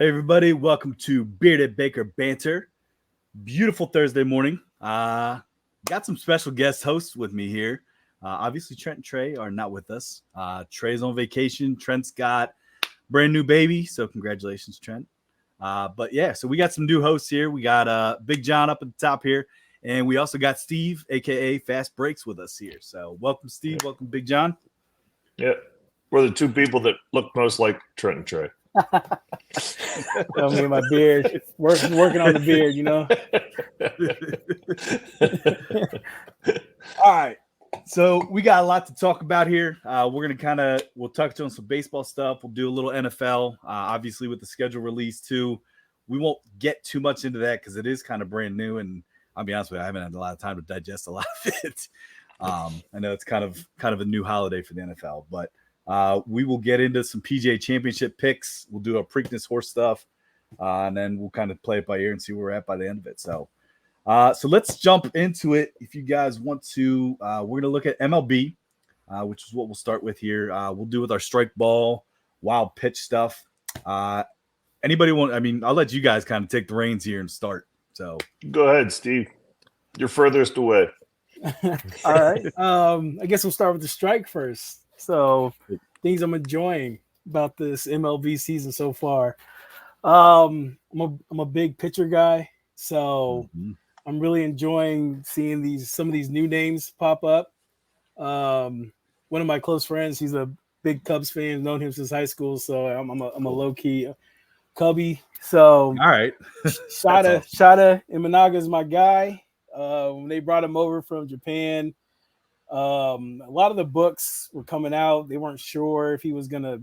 Hey everybody, welcome to Bearded Baker Banter. Beautiful Thursday morning. Got some special guest hosts with me here. Obviously, Trent and Trey are not with us. Trey's on vacation. Trent's got brand new baby, so congratulations, Trent. But yeah, so we got some new hosts here. We got Big John up at the top here, and we also got Steve, aka Fast Breaks, with us here. So welcome, Steve. Welcome, Big John. Yeah, we're the two people that look most like Trent and Trey. I mean, my beard, working on the beard, you know. All right, so we got a lot to talk about here. We're gonna we'll touch on some baseball stuff. We'll do a little NFL, obviously with the schedule release too. We won't get too much into that because it is kind of brand new, and I'll be honest with you, I haven't had a lot of time to digest a lot of it. I know it's kind of a new holiday for the NFL, but. We will get into some PGA Championship picks. We'll do our Preakness horse stuff, and then we'll kind of play it by ear and see where we're at by the end of it. So let's jump into it. If you guys want to, we're going to look at MLB, which is what we'll start with here. We'll do with our strike ball, wild pitch stuff. Anybody want? I mean, I'll let you guys kind of take the reins here and start. So go ahead, Steve. You're furthest away. All right. I guess we'll start with the strike first. So things I'm enjoying about this MLB season so far. I'm a big pitcher guy, so I'm really enjoying seeing some of these new names pop up. One of my close friends, he's a big Cubs fan, known him since high school, so I'm a low key Cubby. So all right, Shada Imanaga is my guy. When they brought him over from Japan. A lot of the books were coming out. They weren't sure if it was gonna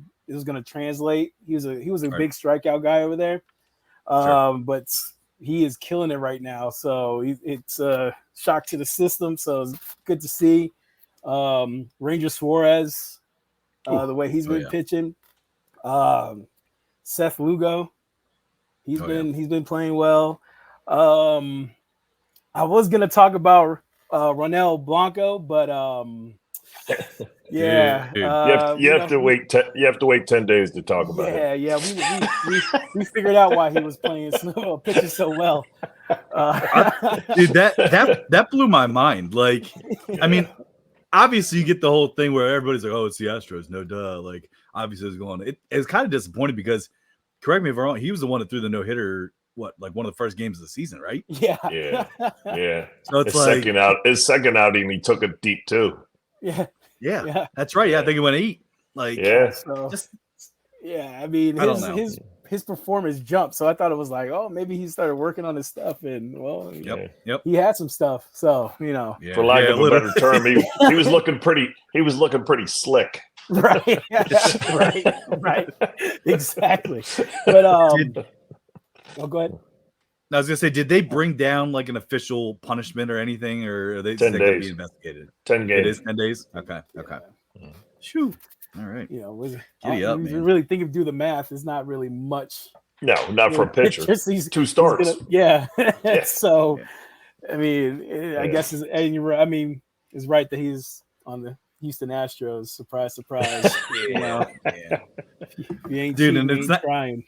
translate. He was a big strikeout guy over there. But he is killing it right now. So it's a shock to the system. So it's good to see. Ranger Suarez, the way he's been pitching. Seth Lugo, he's been playing well. I was gonna talk about Ronel Blanco, but yeah, you have to wait. You have to wait 10 days to talk about it. Yeah, we figured out why he was pitching so well. Dude, that blew my mind. Like, I mean, obviously you get the whole thing where everybody's like, "Oh, it's the Astros," no duh. Like, obviously it's going. It's kind of disappointing because, correct me if I'm wrong, he was the one that threw the no hitter. What, like one of the first games of the season, right? Yeah. So it's his second outing, he took it deep too. Yeah, that's right. Yeah, I think he went 8. Like, I mean, his performance jumped, so I thought it was like, oh, maybe he started working on his stuff, and well, he had some stuff. So for lack of a better term, he was looking pretty. He was looking pretty slick. Right. right. Exactly. But go ahead. I was gonna say, did they bring down like an official punishment or anything, or are they 10 days be investigated? 10 games. It is 10 days. Okay. Shoo. All right. Really think do the math. It's not really much. No, not for a pitcher. 2 starts. So, I mean, I guess it's right that he's on the Houston Astros. Surprise. He ain't dude, cheating, and it's not trying.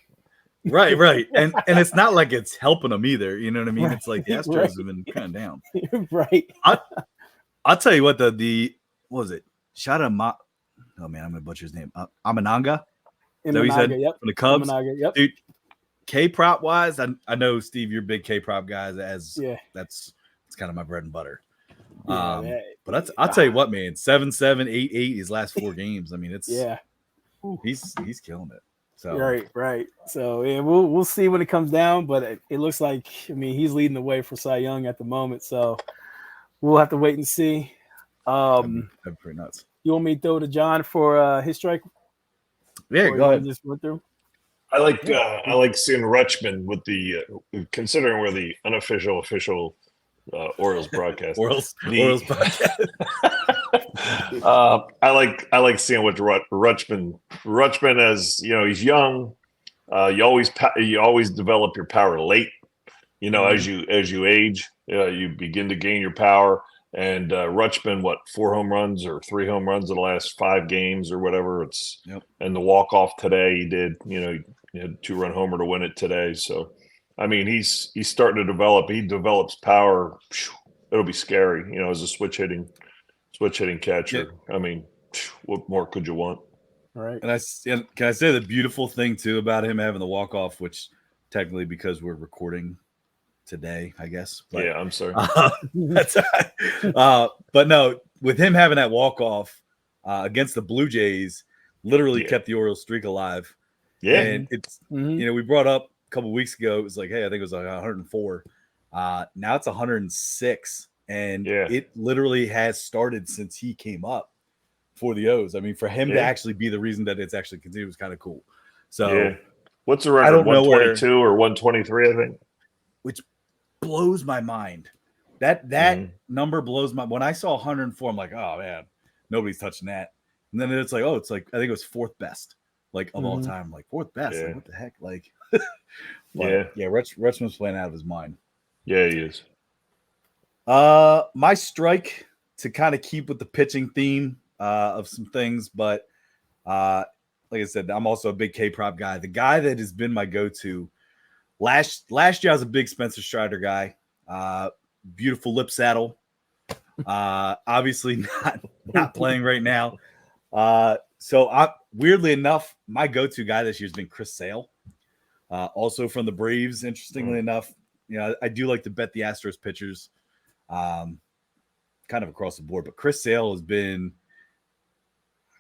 Right. And it's not like it's helping them either. You know what I mean? Right. It's like the Astros have been kind of down. Right. I'll tell you what, what was it? Oh man, I'm gonna butcher his name. Amananga. Is that what he said? Yep. For the Cubs. Yep. Dude, K-prop wise, I know Steve, you're a big K-prop guys. That's kind of my bread and butter. But I'll tell you what, man, 7-7, 8-8 his last 4 games. I mean, it's he's killing it. So right. So we'll see when it comes down, but it looks like he's leading the way for Cy Young at the moment. So we'll have to wait and see. That'd be pretty nuts. You want me to throw to John for his strike? Yeah, go ahead. Just went through. I like seeing Rutschman with the considering we're the unofficial official Orioles broadcast. Orioles broadcast. I like seeing what Rutschman as he's young. You always develop your power late. As you age, you begin to gain your power. And Rutschman, 4 home runs or 3 home runs in the last 5 games or whatever. And the walk off today, he did. He had a 2-run homer to win it today. So, I mean, he's starting to develop. He develops power. It'll be scary, you know, as a switch hitting catcher. Yeah. I mean, what more could you want? Right. And can I say the beautiful thing too about him having the walk off, which technically because we're recording today, I guess. But, yeah, I'm sorry. That's but no, with him having that walk off against the Blue Jays, literally kept the Orioles streak alive. Yeah, and it's you know, we brought up a couple weeks ago. It was like, hey, I think it was like 104. Now it's 106, and it literally has started since he came up for the O's. I mean, for him to actually be the reason that it's actually continued was kind of cool. So, what's the record? I don't know 122 or 123, I think. Which blows my mind. That number blows my. When I saw 104, I'm like, oh man, nobody's touching that. And then it's like, oh, it's like I think it was fourth best, like of all time. Like fourth best. Like, what the heck? Like, Rutschman's playing out of his mind. Yeah, he is. My strike to kind of keep with the pitching theme of some things, but like I said, I'm also a big K-prop guy. The guy that has been my go-to last year, I was a big Spencer Strider guy. Beautiful lip saddle. Obviously not playing right now. So weirdly enough, my go-to guy this year has been Chris Sale. Also from the Braves, interestingly enough. You know, I do like to bet the Astros pitchers kind of across the board, but Chris Sale has been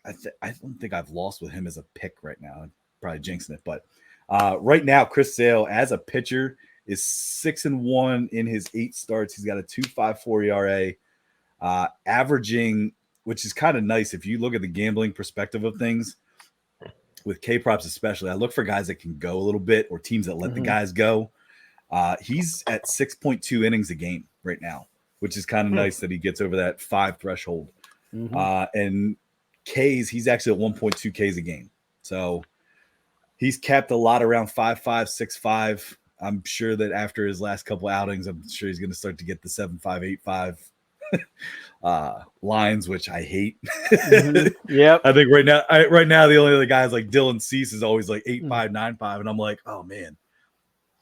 I don't think I've lost with him as a pick right now. I'm probably jinxing it, but right now Chris Sale as a pitcher is 6-1 in his 8 starts. He's got a 2.54 ERA, averaging, which is kind of nice if you look at the gambling perspective of things with K-props especially. I look for guys that can go a little bit or teams that let the guys go. He's at 6.2 innings a game right now, which is kind of nice that he gets over that 5 threshold. And Ks, he's actually at 1.2 Ks a game. So he's capped a lot around 5.5, 6.5. I'm sure that after his last couple outings, I'm sure he's going to start to get the 7.5, 8.5 lines, which I hate. Yep. I think right now the only other guys like Dylan Cease is always like 8.5, 9.5, and I'm like, oh man,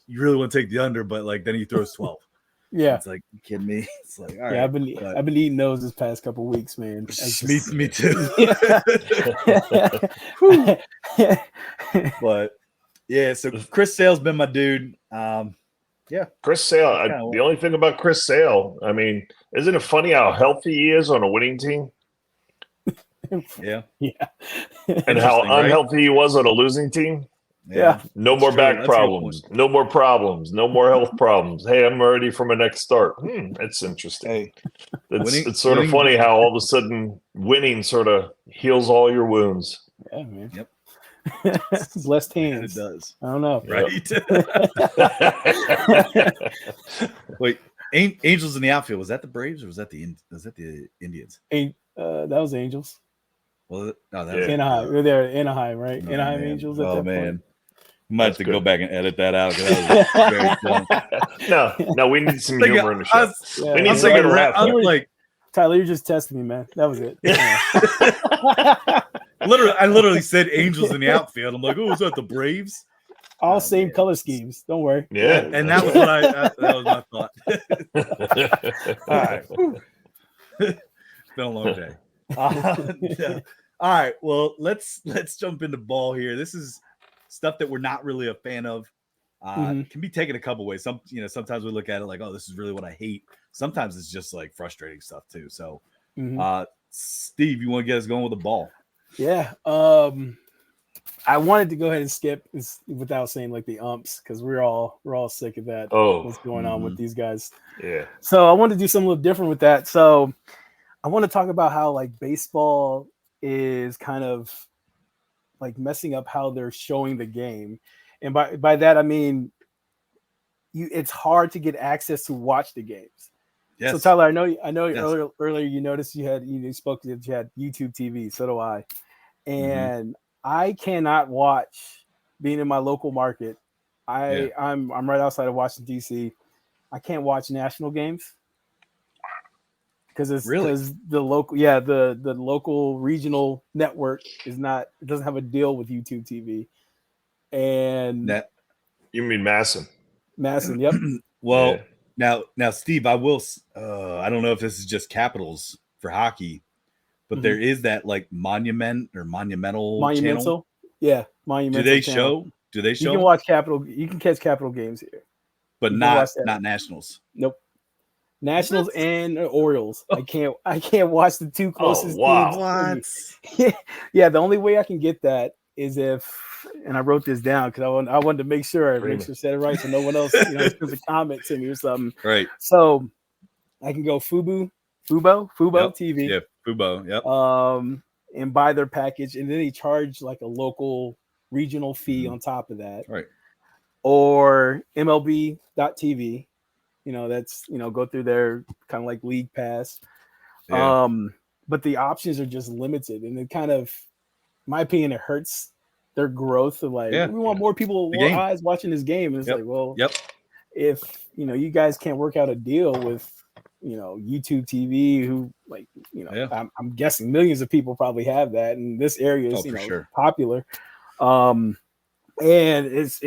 you really want to take the under, but like then he throws 12. Yeah, it's like, you kidding me? It's like, all right. I've been eating those this past couple weeks, man. Me too. But yeah, so Chris Sale's been my dude. Chris Sale. The only thing about Chris Sale, I mean, isn't it funny how healthy he is on a winning team? Yeah. And how unhealthy he was on a losing team. Yeah. No more back problems. No more problems. No more health problems. Hey, I'm ready for my next start. That's interesting. Hey, it's sort of funny how all of a sudden winning sort of heals all your wounds. Yeah, man. Yep. Blessed hands. It does. I don't know. Right. Wait, Angels in the outfield. Was that the Braves or was that the Indians? That was Angels. Well, no, that was Anaheim. We're there at Anaheim, right? Anaheim man. Angels at that point. Might have to go back and edit that out. That was very No, we need some humor in the show. We need something to laugh. Like, Tyler, you're just testing me, man. That was it. I literally said Angels in the outfield. I'm like, oh, was that the Braves? All same color schemes. Don't worry. Yeah, and that was what that was my thought. All right, it's been a long day. All right, well, let's jump into ball here. This is stuff that we're not really a fan of. Can be taken a couple ways. Sometimes we look at it like, oh, this is really what I hate. Sometimes it's just like frustrating stuff too. So, Steve, you want to get us going with the ball? Yeah. I wanted to go ahead and skip without saying like the umps because we're all sick of that. What's going on with these guys? Yeah. So I wanted to do something a little different with that. So I want to talk about how like baseball is kind of like messing up how they're showing the game. And by that, I mean, it's hard to get access to watch the games. Yes. So Tyler, I know yes. earlier you noticed you spoke that you had YouTube TV. So do I. And I cannot watch being in my local market. I'm right outside of Washington, D.C. I can't watch national games. Because the local, the local regional network doesn't have a deal with YouTube TV. And That, You mean Masson? Masson, yep. well, now, Steve, I will. I don't know if this is just capitals for hockey, but there is that like monumental channel. Yeah, monumental. Do they channel. show? Do they show? You can watch Capital. You can catch Capital games here, but not Nationals. Nope. Nationals and Orioles. I can't watch the two closest teams. What? Yeah, the only way I can get that is if, and I wrote this down because I wanted to make sure I said it right, so no one else sends a comment to me or something. Right. So I can go Fubo TV. Yeah, Fubo. Yep. And buy their package, and then they charge like a local regional fee on top of that. Right. Or MLB.TV. That's go through their kind of like league pass. Yeah. But the options are just limited, and it kind of, in my opinion, it hurts their growth of we want more people, more eyes watching this game. And it's if you guys can't work out a deal with YouTube TV, who I'm guessing millions of people probably have that, and this area is sure. popular. And it's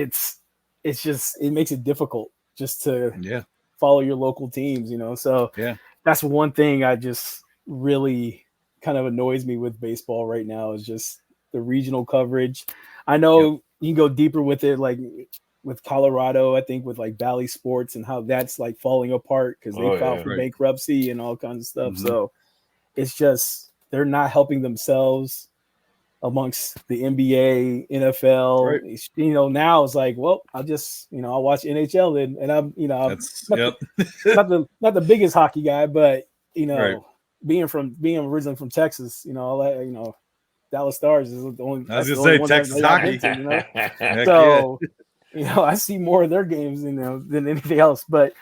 just, it makes it difficult just to follow your local teams, so that's one thing I just really kind of annoys me with baseball right now, is just the regional coverage. I know you can go deeper with it, like with Colorado, I think with like Bally Sports and how that's like falling apart because they filed for bankruptcy and all kinds of stuff. So it's just, they're not helping themselves amongst the NBA, NFL. Right. Now it's like, well, I'll just, I'll watch NHL and I'm, not the biggest hockey guy, but being originally from Texas, all that, Dallas Stars is the only. I was gonna say Texas hockey. So, I see more of their games, than anything else. But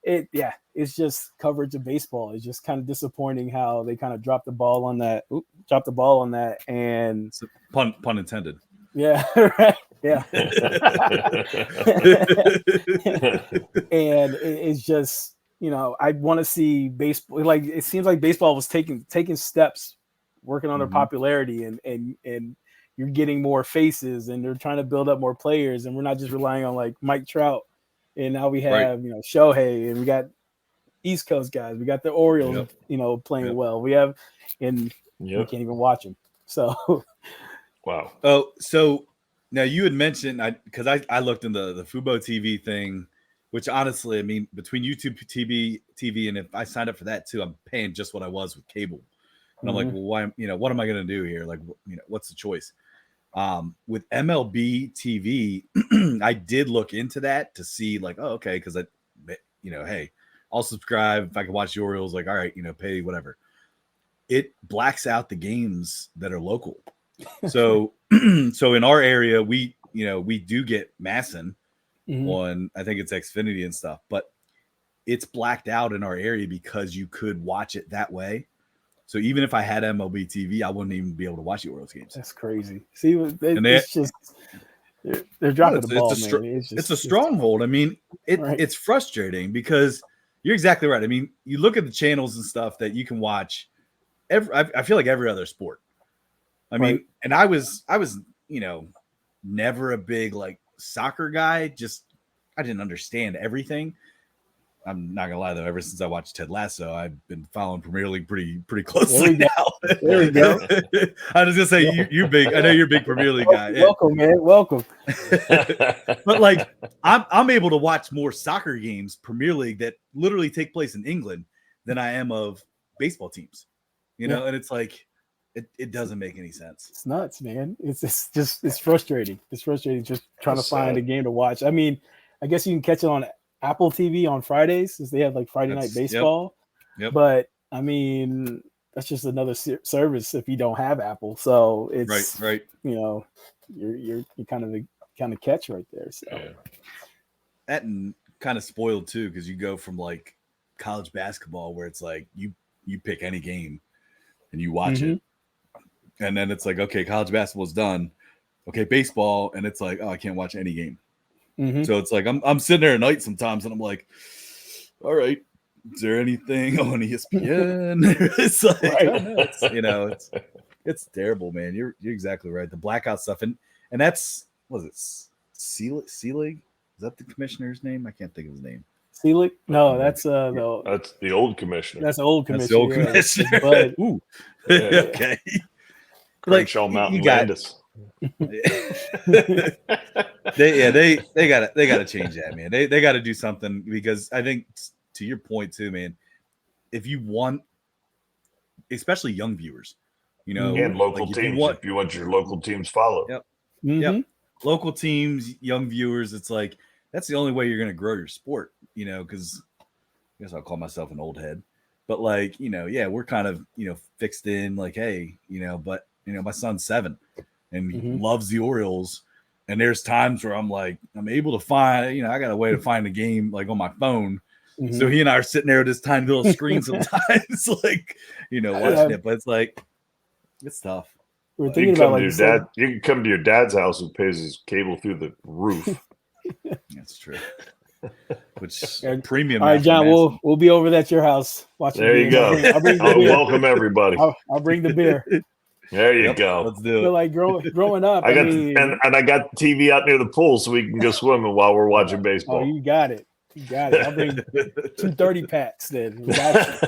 it's just coverage of baseball. It's just kind of disappointing how they kind of dropped the ball on that. And pun intended. Yeah, right. Yeah. And it's just, I want to see baseball. Like, it seems like baseball was taking steps, working on their popularity, and you're getting more faces, and they're trying to build up more players, and we're not just relying on like Mike Trout, and now we have Shohei, and we got East Coast guys, we got the Orioles, playing well. We have, and we can't even watch them. So, wow. Oh, so now you had mentioned, because I looked in the Fubo TV thing, which honestly, I mean, between YouTube TV, and if I signed up for that too, I'm paying just what I was with cable. And I'm like, well, why? What am I going to do here? Like, what's the choice? With MLB TV, I did look into that to see, like, oh, okay, because hey, I'll subscribe if I can watch the Orioles. Like, all right, pay whatever. It blacks out the games that are local. So, so in our area, we do get Masson on, I think it's Xfinity and stuff, but it's blacked out in our area because you could watch it that way. So even if I had MLB TV, I wouldn't even be able to watch the Orioles games. That's crazy. See, it's just they're dropping the ball, man. It's a stronghold. I mean, it's frustrating because you're exactly right. I mean, you look at the channels and stuff that you can watch. I feel like every other sport. I mean, and I was never a big like soccer guy. Just I didn't understand everything. I'm not gonna lie though. Ever since I watched Ted Lasso, I've been following Premier League pretty closely now. There we go. I was gonna say you're big. I know you're a big Premier League guy. Welcome, man. Welcome. But like, I'm able to watch more soccer games, Premier League, that literally take place in England than I am of baseball teams. And it's like, it doesn't make any sense. It's nuts, man. It's frustrating. It's frustrating just trying to find a game to watch. I mean, I guess you can catch it on Apple TV on Fridays, since they have like Friday night baseball. Yep. But I mean, that's just another service if you don't have Apple. So it's right. You're kind of catch right there. So that and kind of spoiled too, because you go from like college basketball where it's like you pick any game and you watch it, and then it's like, okay, college basketball's done. Okay, baseball, and it's like, oh, I can't watch any game. So it's like I'm sitting there at night sometimes, and I'm like, all right, is there anything on ESPN? It's like, it's terrible, man. You're exactly right. The blackout stuff, and that's, what is it, Selig. Is that the commissioner's name? I can't think of his name. Selig? No, That's that's the old commissioner. That's the old That's commissioner. the old commissioner. But Ooh. Yeah. Okay. Crenshaw Mountain Landis. they gotta change that, man. They gotta do something, because I think, to your point too, man, if you want, especially young viewers, And local teams. If you want your local teams followed. Yep. Mhm. Yep. Local teams, young viewers, it's like that's the only way you're gonna grow your sport, because I guess I'll call myself an old head. But we're kind of, fixed in like, hey, but my son's 7 and he loves the Orioles. And there's times where I'm like, I'm able to find, I got a way to find the game like on my phone. Mhm. So he and I are sitting there with this tiny little screen sometimes, like, watching it. But it's like, it's tough. We're You thinking can, about come to your dad, you can come to your dad's house who pays his cable through the roof. That's true. Which premium. All right, John, we'll be over at your house watching. There you go. I'll bring the beer. Welcome everybody. I'll bring the beer. There you go. Let's do it. But like growing up, I got mean, and I got the TV out near the pool so we can go swimming while we're watching baseball. oh, you got it. You got it. I'll bring 2 30 packs then. We got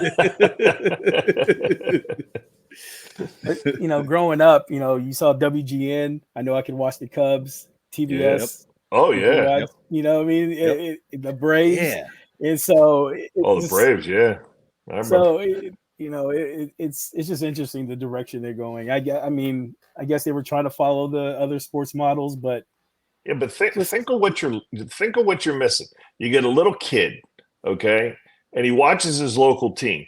you. Growing up, you saw WGN. I know I could watch the Cubs, TBS. Oh yeah. Watch, what I mean? The Braves. Yeah. And so The Braves, yeah. I remember. So it's just interesting the direction they're going. I guess they were trying to follow the other sports models, but yeah, but think of what you're missing. You get a little kid, okay, and he watches his local team,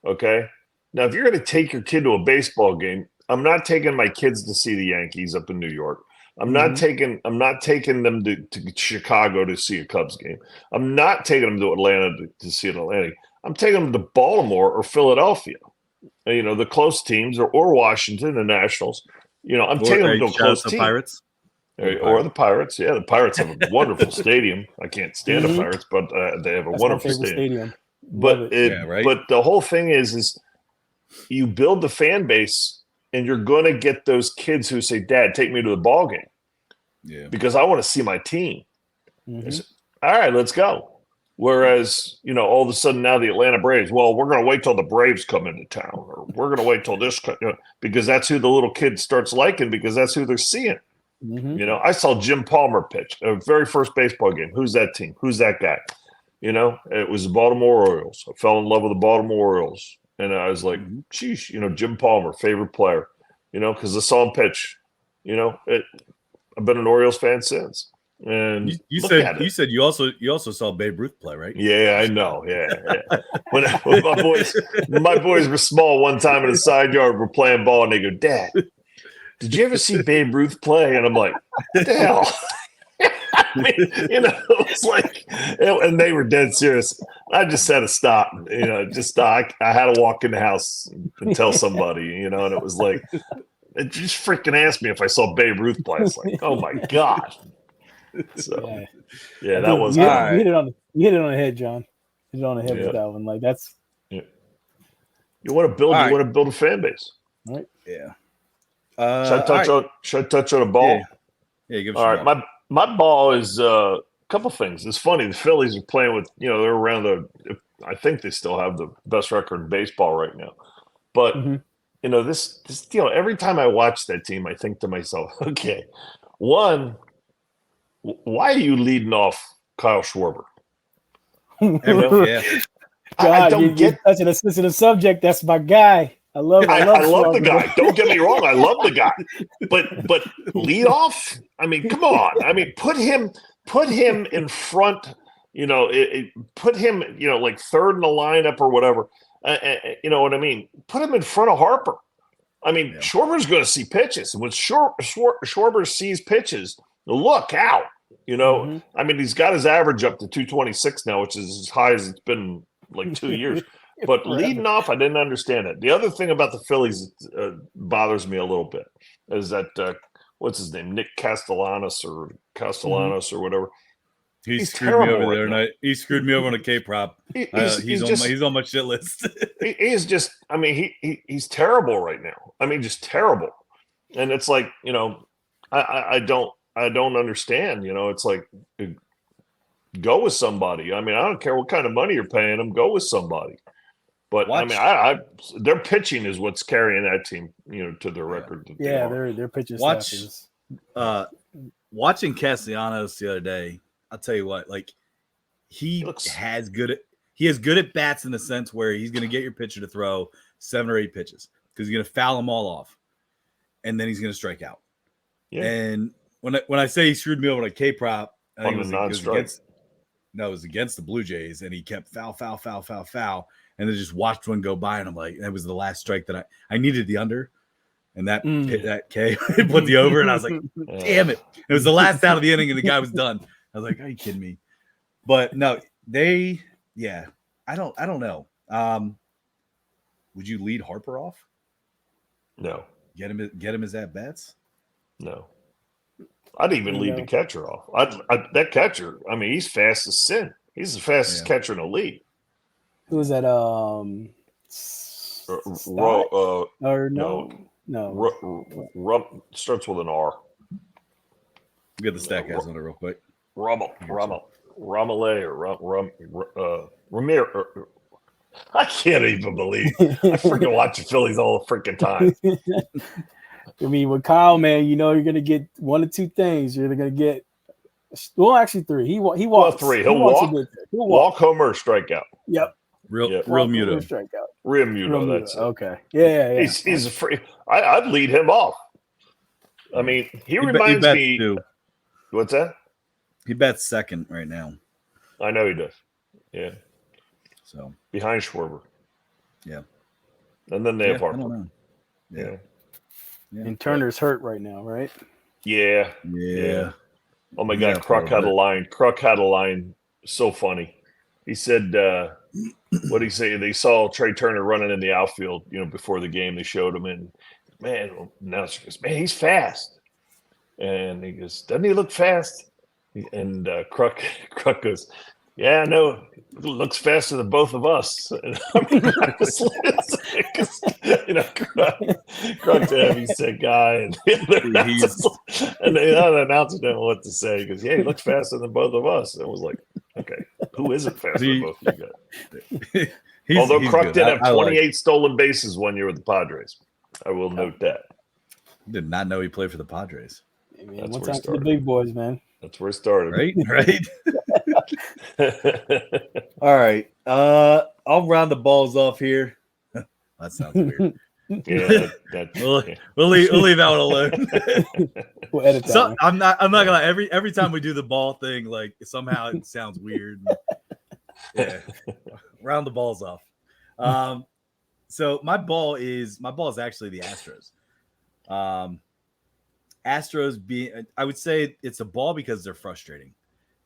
okay. Now, if you're going to take your kid to a baseball game, I'm not taking my kids to see the Yankees up in New York. I'm not taking them to Chicago to see a Cubs game. I'm not taking them to Atlanta to see an Atlantic. I'm taking them to Baltimore or Philadelphia, the close teams, or Washington, the Nationals. I'm taking them to a close team. Pirates. Or the Pirates. Yeah, the Pirates have a wonderful stadium. I can't stand the Pirates, but they have a wonderful stadium. But but the whole thing is you build the fan base, and you're going to get those kids who say, "Dad, take me to the ball game." Yeah, because I want to see my team. All right, let's go. Whereas, all of a sudden now the Atlanta Braves, well, we're going to wait till the Braves come into town, or we're going to wait till this, because that's who the little kid starts liking, because that's who they're seeing. I saw Jim Palmer pitch a very first baseball game. Who's that team? Who's that guy? It was the Baltimore Orioles. I fell in love with the Baltimore Orioles. And I was like, geez, Jim Palmer, favorite player, because I saw him pitch. I've been an Orioles fan since. And you said you also saw Babe Ruth play, right? Yeah, I know. Yeah. When my boys were small, one time in the side yard, we're playing ball, and they go, "Dad, did you ever see Babe Ruth play?" And I'm like, "What the hell?" I mean, it's like, and they were dead serious. I just had to stop. Just stop. I had to walk in the house and tell somebody. And it was like, it just freaking asked me if I saw Babe Ruth play. It's like, oh my god. So yeah, that was you hit it on the head, John. Hit it on the head with that one. Like that's you want to build. You want to build a fan base. All right. Yeah. Should I touch on a ball? Yeah. Give us all right. My ball is a couple things. It's funny. The Phillies are playing with, they're around I think they still have the best record in baseball right now. But, this every time I watch that team, I think to myself, okay, one, why are you leading off Kyle Schwarber? Yeah. God, you're touching a sensitive subject. That's my guy. I love the guy. Don't get me wrong. I love the guy. But lead off? I mean, come on. I mean, put him in front, put him, like third in the lineup or whatever. You know what I mean? Put him in front of Harper. I mean, Schwarber's going to see pitches. And when Schwarber sees pitches, look out. I mean, he's got his average up to 226 now, which is as high as it's been like 2 years. But leading off, I didn't understand it. The other thing about the Phillies bothers me a little bit is that what's his name, Nick Castellanos or whatever. He's screwed me over there, and he screwed me over on a K-prop. He's on my shit list. He's just, I mean, he's terrible right now. I mean, just terrible. And it's like, I don't I don't understand. It's like, go with somebody. I mean, I don't care what kind of money you're paying them. Go with somebody. But I mean, their pitching is what's carrying that team, to their record. Yeah, their pitching staff is. Watching Castellanos the other day, I'll tell you what, like he has good at bats in the sense where he's going to get your pitcher to throw 7 or 8 pitches because he's going to foul them all off, and then he's going to strike out. Yeah. And when I say he screwed me over on a K prop, I think it was against the Blue Jays, and he kept foul, and then just watched one go by, and I'm like, that was the last strike that I needed the under. And that K put the over, and I was like, damn it. It was the last out of the inning, and the guy was done. I was like, are you kidding me? But no, I don't know. Would you lead Harper off? No. Get him his at bats? No. I'd even lead the catcher off. That catcher, I mean, he's fast as sin. He's the fastest catcher in the league. Who was that? Or no. Starts with an R. Get the stat guys on it real quick. Ramale or Ramiro. I can't even believe I freaking watch the Phillies all the freaking time. I mean, with Kyle, man, you're gonna get 1 or 2 things. You're either gonna get, well, actually 3. He walks. Well, 3. He'll walk, homer, or strikeout. Yep. Real muto. Strikeout. Real muto. That's it. Okay. Yeah. He's a free. I'd lead him off. I mean, he reminds me. Too. What's that? He bats second right now. I know he does. Yeah. So behind Schwarber. Yeah. And then they have Harper. I don't know. Yeah. And Turner's hurt right now, right? Yeah. Oh my God, Kruk had a line. So funny. He said, what did he say? They saw Trey Turner running in the outfield, before the game. They showed him, and announcer goes, man, he's fast. And he goes, doesn't he look fast? And Kruk goes, yeah, no, it looks faster than both of us. And Kruk to him, he's that guy, and the other announcer didn't know what to say. He goes, yeah, he looks faster than both of us. And it was like, okay, who isn't faster than both of you guys? Although Kruk did have 28 stolen bases one year with the Padres. I will note that. I did not know he played for the Padres. Hey, man, what's up to the big boys, man? That's where it started. Right. All right. I'll round the balls off here. That sounds weird. Yeah, we'll leave that one alone. We'll edit that. So, I'm not gonna lie. Every time we do the ball thing, like somehow it sounds weird. Yeah. Round the balls off. So my ball is actually the Astros. Astros I would say it's a ball because they're frustrating.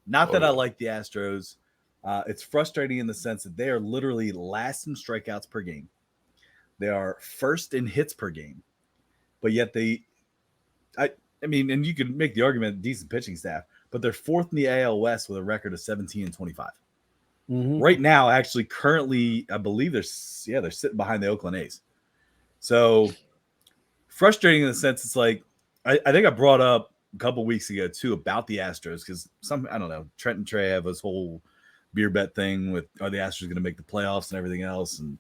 Not that I like the Astros. It's frustrating in the sense that they are literally last in strikeouts per game. They are first in hits per game. But yet I mean, and you could make the argument, decent pitching staff, but they're 4th in the AL West with a record of 17-25. Mm-hmm. Right now, actually, currently, I believe they're sitting behind the Oakland A's. So frustrating in the sense it's like, I think I brought up a couple weeks ago too about the Astros because I don't know, Trent and Trey have this whole beer bet thing with are the Astros going to make the playoffs and everything else, and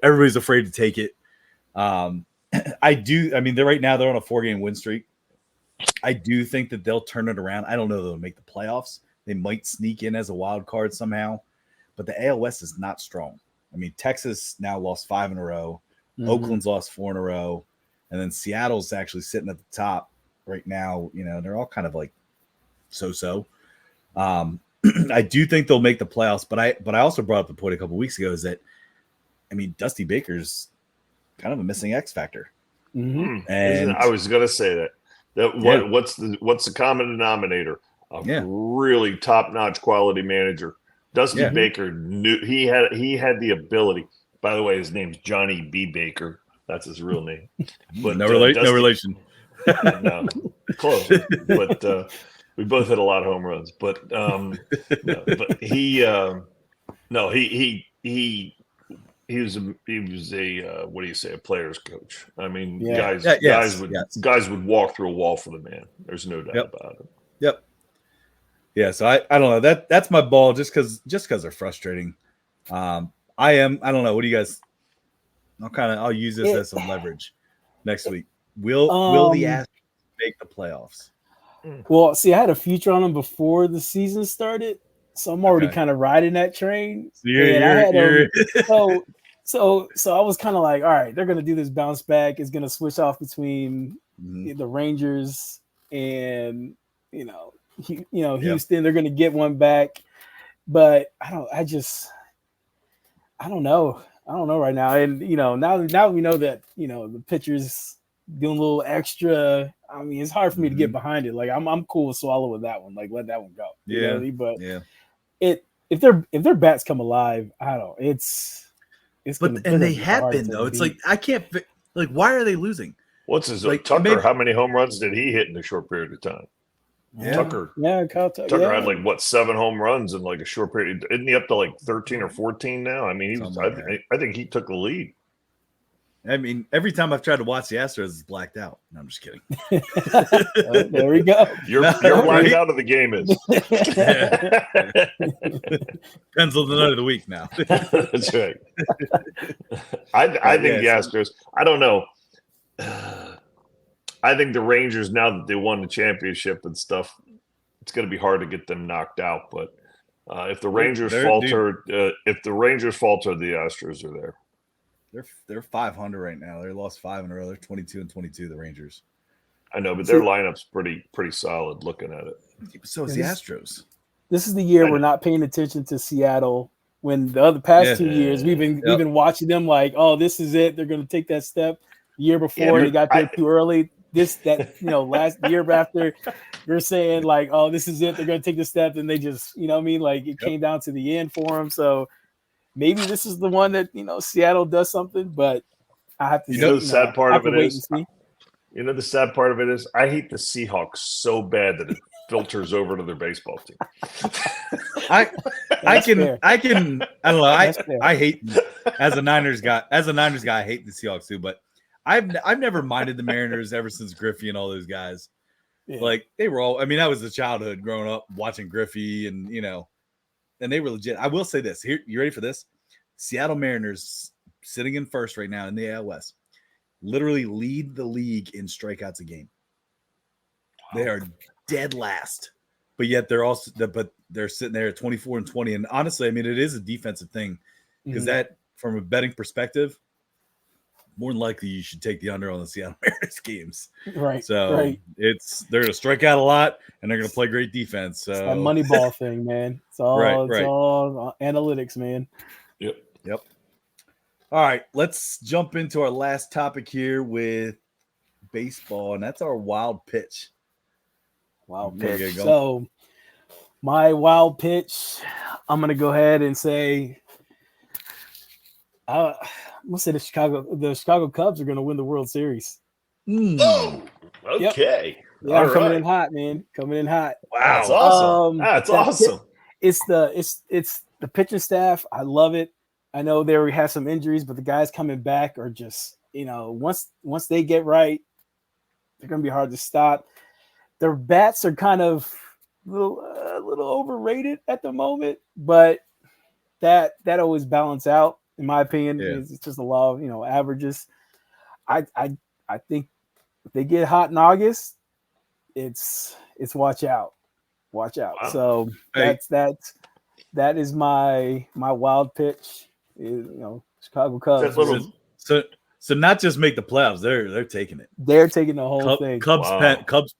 everybody's afraid to take it. I mean, right now they're on a 4-game win streak. I do think that they'll turn it around. I don't know if they'll make the playoffs. They might sneak in as a wild card somehow, but the AL West is not strong. I mean, Texas now lost 5 in a row. Mm-hmm. Oakland's lost 4 in a row. And then Seattle's actually sitting at the top right now. They're all kind of like so. I do think they'll make the playoffs, but I also brought up the point a couple weeks ago is that, I mean, Dusty Baker's kind of a missing X factor. Mm-hmm. And I was going to say that. What's the common denominator? Really top-notch quality manager. Dusty Baker knew he had the ability. By the way, his name's Johnny B. Baker. That's his real name. But no relation. No, close. But we both hit a lot of home runs. But he he was a what do you say, a player's coach. I mean, Yeah. guys would walk through a wall for the man. There's no doubt about it. Yep. Yeah, so I don't know. That's my ball just because they're frustrating. I don't know. What do you guys? I'll use this as some leverage next week. Will the Astros make the playoffs? Well, see, I had a future on them before the season started, so I'm already kind of riding that train. So so I was kind of like, all right, they're gonna do this bounce back. It's gonna switch off between the Rangers and Houston. They're gonna get one back, but I don't know. I don't know right now. And now we know that the pitcher's doing a little extra. I mean, it's hard for me to get behind it. Like I'm cool with swallow with that one. Like let that one go. But if their bats come alive, I don't. They have been though. It's like I can't like why are they losing? What's his Tucker? How many home runs did he hit in a short period of time? Yeah. Tucker had like 7 home runs in like a short period. Isn't he up to like 13 or 14 now? I mean, I think he took the lead. I mean, every time I've tried to watch the Astros, it's blacked out. No, I'm just kidding. There we go. You're blacked out of the game is. Depends on the night of the week now. That's right. I think the Astros. I don't know. I think the Rangers, now that they won the championship and stuff, it's going to be hard to get them knocked out. But if the Rangers falter, the Astros are there. They're 500 right now. They lost 5 in a row. They're 22-22. The Rangers. I know, but their lineup's pretty solid. Looking at it, so is the Astros. This is the year we're not paying attention to Seattle. When the other past 2 years we've been watching them like, oh, this is it. They're going to take that step. The year before they got there too early. Last year after, you're saying like, oh, this is it. They're going to take the step, and they just, like it came down to the end for them. So maybe this is the one that Seattle does something, but I have to. The sad part of it is, the sad part of it is, I hate the Seahawks so bad that it filters over to their baseball team. I don't know. I hate as a Niners guy. I hate the Seahawks too, but I've never minded the Mariners ever since Griffey and all those guys. Yeah. Like they were all. I mean, that was the childhood growing up watching Griffey, and and they were legit. I will say this. Here, you ready for this? Seattle Mariners sitting in first right now in the AL West, literally lead the league in strikeouts a game. Wow. They are dead last, but yet they're sitting there at 24-20. And honestly, I mean, it is a defensive thing because that, from a betting perspective, more than likely you should take the under on the Seattle Mariners games. Right. So they're going to strike out a lot and they're going to play great defense. So it's that money ball thing, man. It's all all analytics, man. Yep. All right, let's jump into our last topic here with baseball, and that's our wild pitch. Wild pitch. So my wild pitch, I'm going to go ahead and say I'm gonna say the Chicago Cubs are gonna win the World Series. Oh, okay. Yep. Yeah, I'm coming in hot, man. Coming in hot. Wow, that's awesome. That's awesome. It's the pitching staff. I love it. I know they have some injuries, but the guys coming back are just, once they get right, they're gonna be hard to stop. Their bats are kind of a little overrated at the moment, but that always balance out. In my opinion, it's just a law of averages. I think if they get hot in August, it's watch out. Wow. So that is my wild pitch. Chicago Cubs. So not just make the playoffs, they're taking it. They're taking the whole thing. Cubs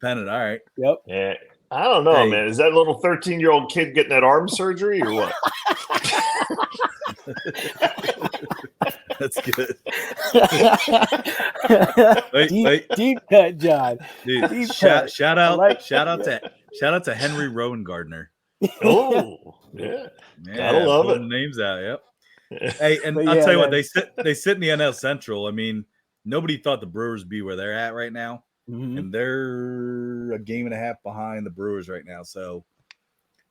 pennant. All right. Yep. Yeah. I don't know, man. Is that little 13-year-old kid getting that arm surgery or what? That's good. Deep cut, John. Dude, shout out to Henry Rowan Gardner. Oh, yeah. Gotta love it. Names out, yep. Hey, and I'll tell you what, they sit in the NL Central. I mean, nobody thought the Brewers would be where they're at right now. And they're a game and a half behind the Brewers right now. So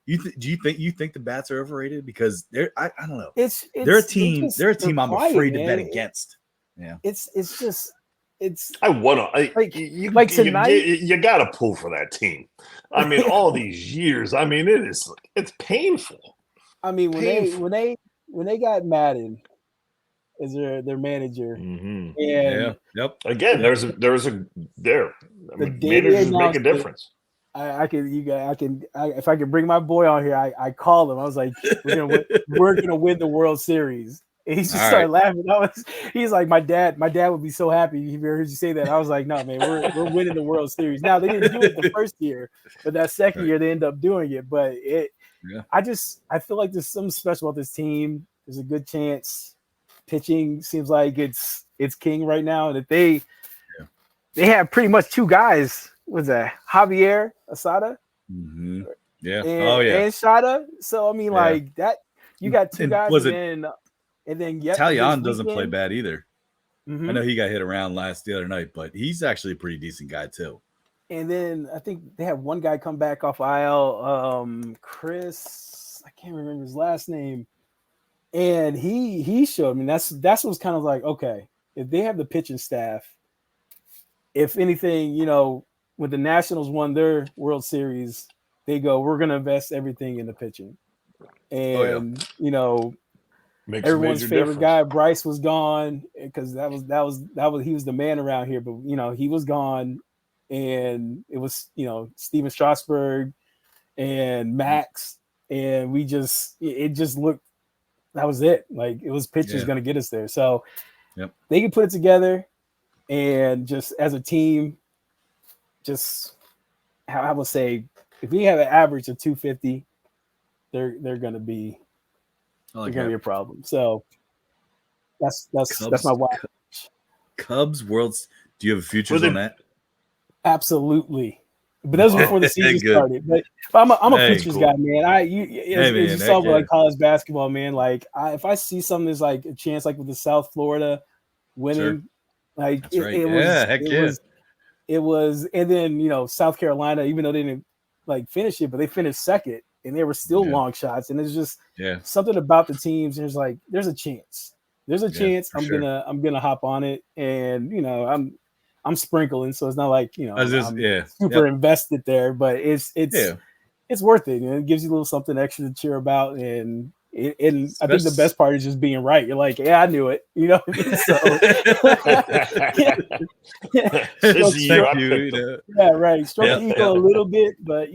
Do you think the Bats are overrated? Because I don't know. It's They're a team. They're a team I'm quiet, afraid to man. bet against. Yeah. It's just I want to. Like tonight. You got to pull for that team. I mean, all these years. I mean, it's painful. I mean, when they got Madden as their manager, Mm-hmm. and Again, there's a managers make a difference. If I could bring my boy on here, I called him. I was like, we're gonna win the World Series. And he just started laughing. He's like, my dad would be so happy if he heard you say that. I was like, no, man, we're winning the World Series. Now they didn't do it the first year, but that second year they ended up doing it. But I feel like there's something special about this team. There's a good chance. Pitching seems like it's king right now, and if they have pretty much two guys. What's that? Javier Asada? Mm-hmm. Yeah. And Shada. So I mean, like that. You got two guys, and then Talion doesn't play bad either. Mm-hmm. I know he got hit around the other night, but he's actually a pretty decent guy too. And then I think they have one guy come back off IL, Chris. I can't remember his last name, and he showed me that's what's kind of like, okay, if they have the pitching staff, if anything, when the Nationals won their World Series, they go, we're going to invest everything in the pitching. And, Makes everyone's favorite difference. guy, Bryce, was gone because he was the man around here. But, he was gone. And it was, Steven Strasburg and Max. And it just looked, that was it. Like, it was pitchers going to get us there. So they can put it together and just as a team, I would say, if we have an average of 250, they're going to be a problem. So that's my wild. Cubs Worlds. Do you have futures on that? Absolutely. But that was before the season started. But I'm a futures guy, man. You saw with like college basketball, man. Like if I see something that's like a chance, like with the South Florida winning, like it was, and then South Carolina, even though they didn't like finish it, but they finished second, and they were still long shots. And it's just something about the teams. There's a chance. There's a chance. I'm gonna hop on it, and I'm sprinkling, so it's not like I'm super invested there, but it's worth it, and it gives you a little something extra to cheer about. And I think the best part is just being right. You're like, I knew it, right. Stroke the ego a little bit, but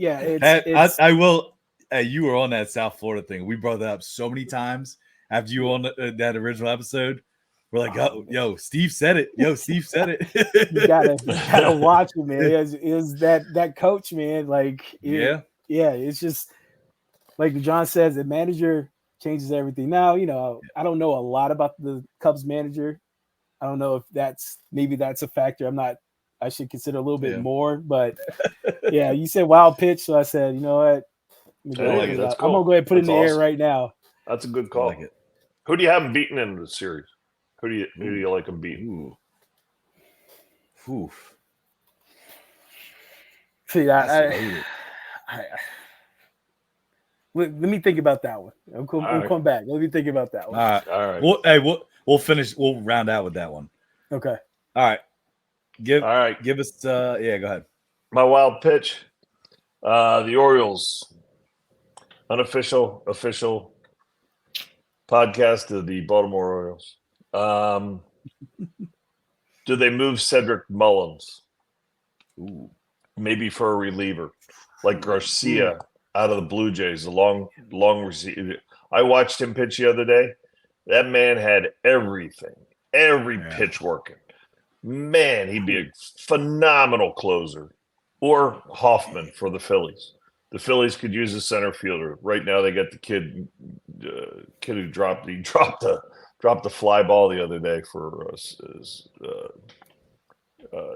I will. Hey, you were on that South Florida thing. We brought that up so many times after you were on that original episode. We're like, yo, Steve said it. Steve said it. you gotta watch it, man. Is that coach, man? Like, it's just like John says, the manager changes everything. Now, I don't know a lot about the Cubs manager. I don't know if that's a factor. I should consider a little bit more, but you said wild pitch. So I said, you know what? I'm gonna go ahead and put it in the air right now. That's a good call. Who do you have beaten in the series? Who do you like them beating? See, let me think about that one. We'll come back. Let me think about that one. All right. We'll finish. We'll round out with that one. Okay. All right. Give us. Go ahead. My wild pitch. The Orioles. Unofficial, official podcast of the Baltimore Orioles. Do they move Cedric Mullins? Ooh. Maybe for a reliever, like Garcia out of the Blue Jays, a long receiver. I watched him pitch the other day. That man had everything, every pitch working. Man, he'd be a phenomenal closer. Or Hoffman for the Phillies. The Phillies could use a center fielder. Right now, they got the kid who dropped the fly ball the other day for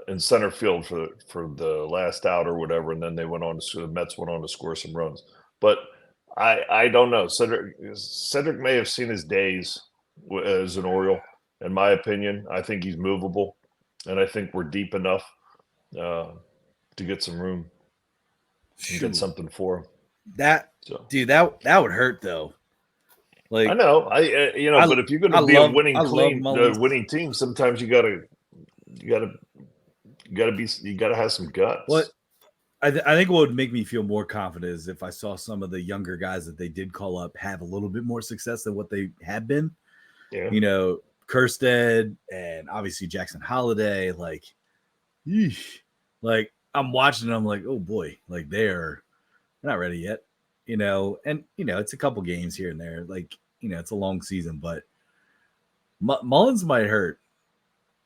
in center field for the last out or whatever, and then the Mets went on to score some runs. But I don't know. Cedric may have seen his days as an Oriole. In my opinion, I think he's movable, and I think we're deep enough to get some room. Get something for him. Dude, that would hurt though. Like I know, but if you're going to be a winning team, sometimes you gotta have some guts. What I think what would make me feel more confident is if I saw some of the younger guys that they did call up have a little bit more success than what they had been. Yeah. Kerstead and obviously Jackson Holiday, like I'm watching them, I'm like, oh boy, like they're not ready yet, and it's a couple games here and there, like it's a long season, but Mullins might hurt.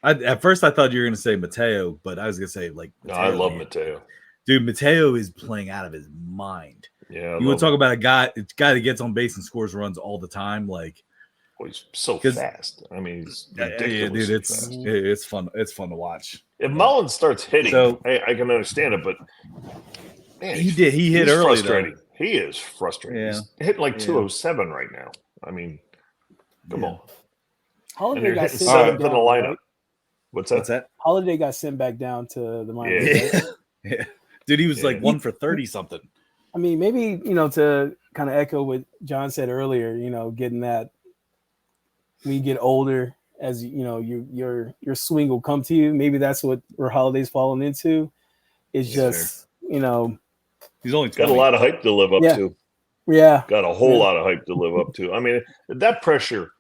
At first I thought you were going to say Mateo, but I was going to say like Mateo, no, I love Mateo. Dude, Mateo is playing out of his mind. Yeah, you would talk about a guy that gets on base and scores runs all the time, like. Well, he's so fast. I mean, he's ridiculous. Dude, it's fun. It's fun to watch. If Mullins starts hitting, I can understand it, but man, he hit early. Frustrating. Though. He is frustrating. Yeah. He's hitting like 207 right now. I mean, come on. Holiday got sent back down, in the lineup. right? What's that? Holiday got sent back down to the minors. Yeah. Yeah. Dude, he was like 1 for 30 something. I mean, maybe to kind of echo what John said earlier. Getting that when you get older, as your swing will come to you. Maybe that's where Holiday's fallen into. It's just he's only 20. Got a lot of hype to live up to. Yeah, got a whole lot of hype to live up to. I mean, that pressure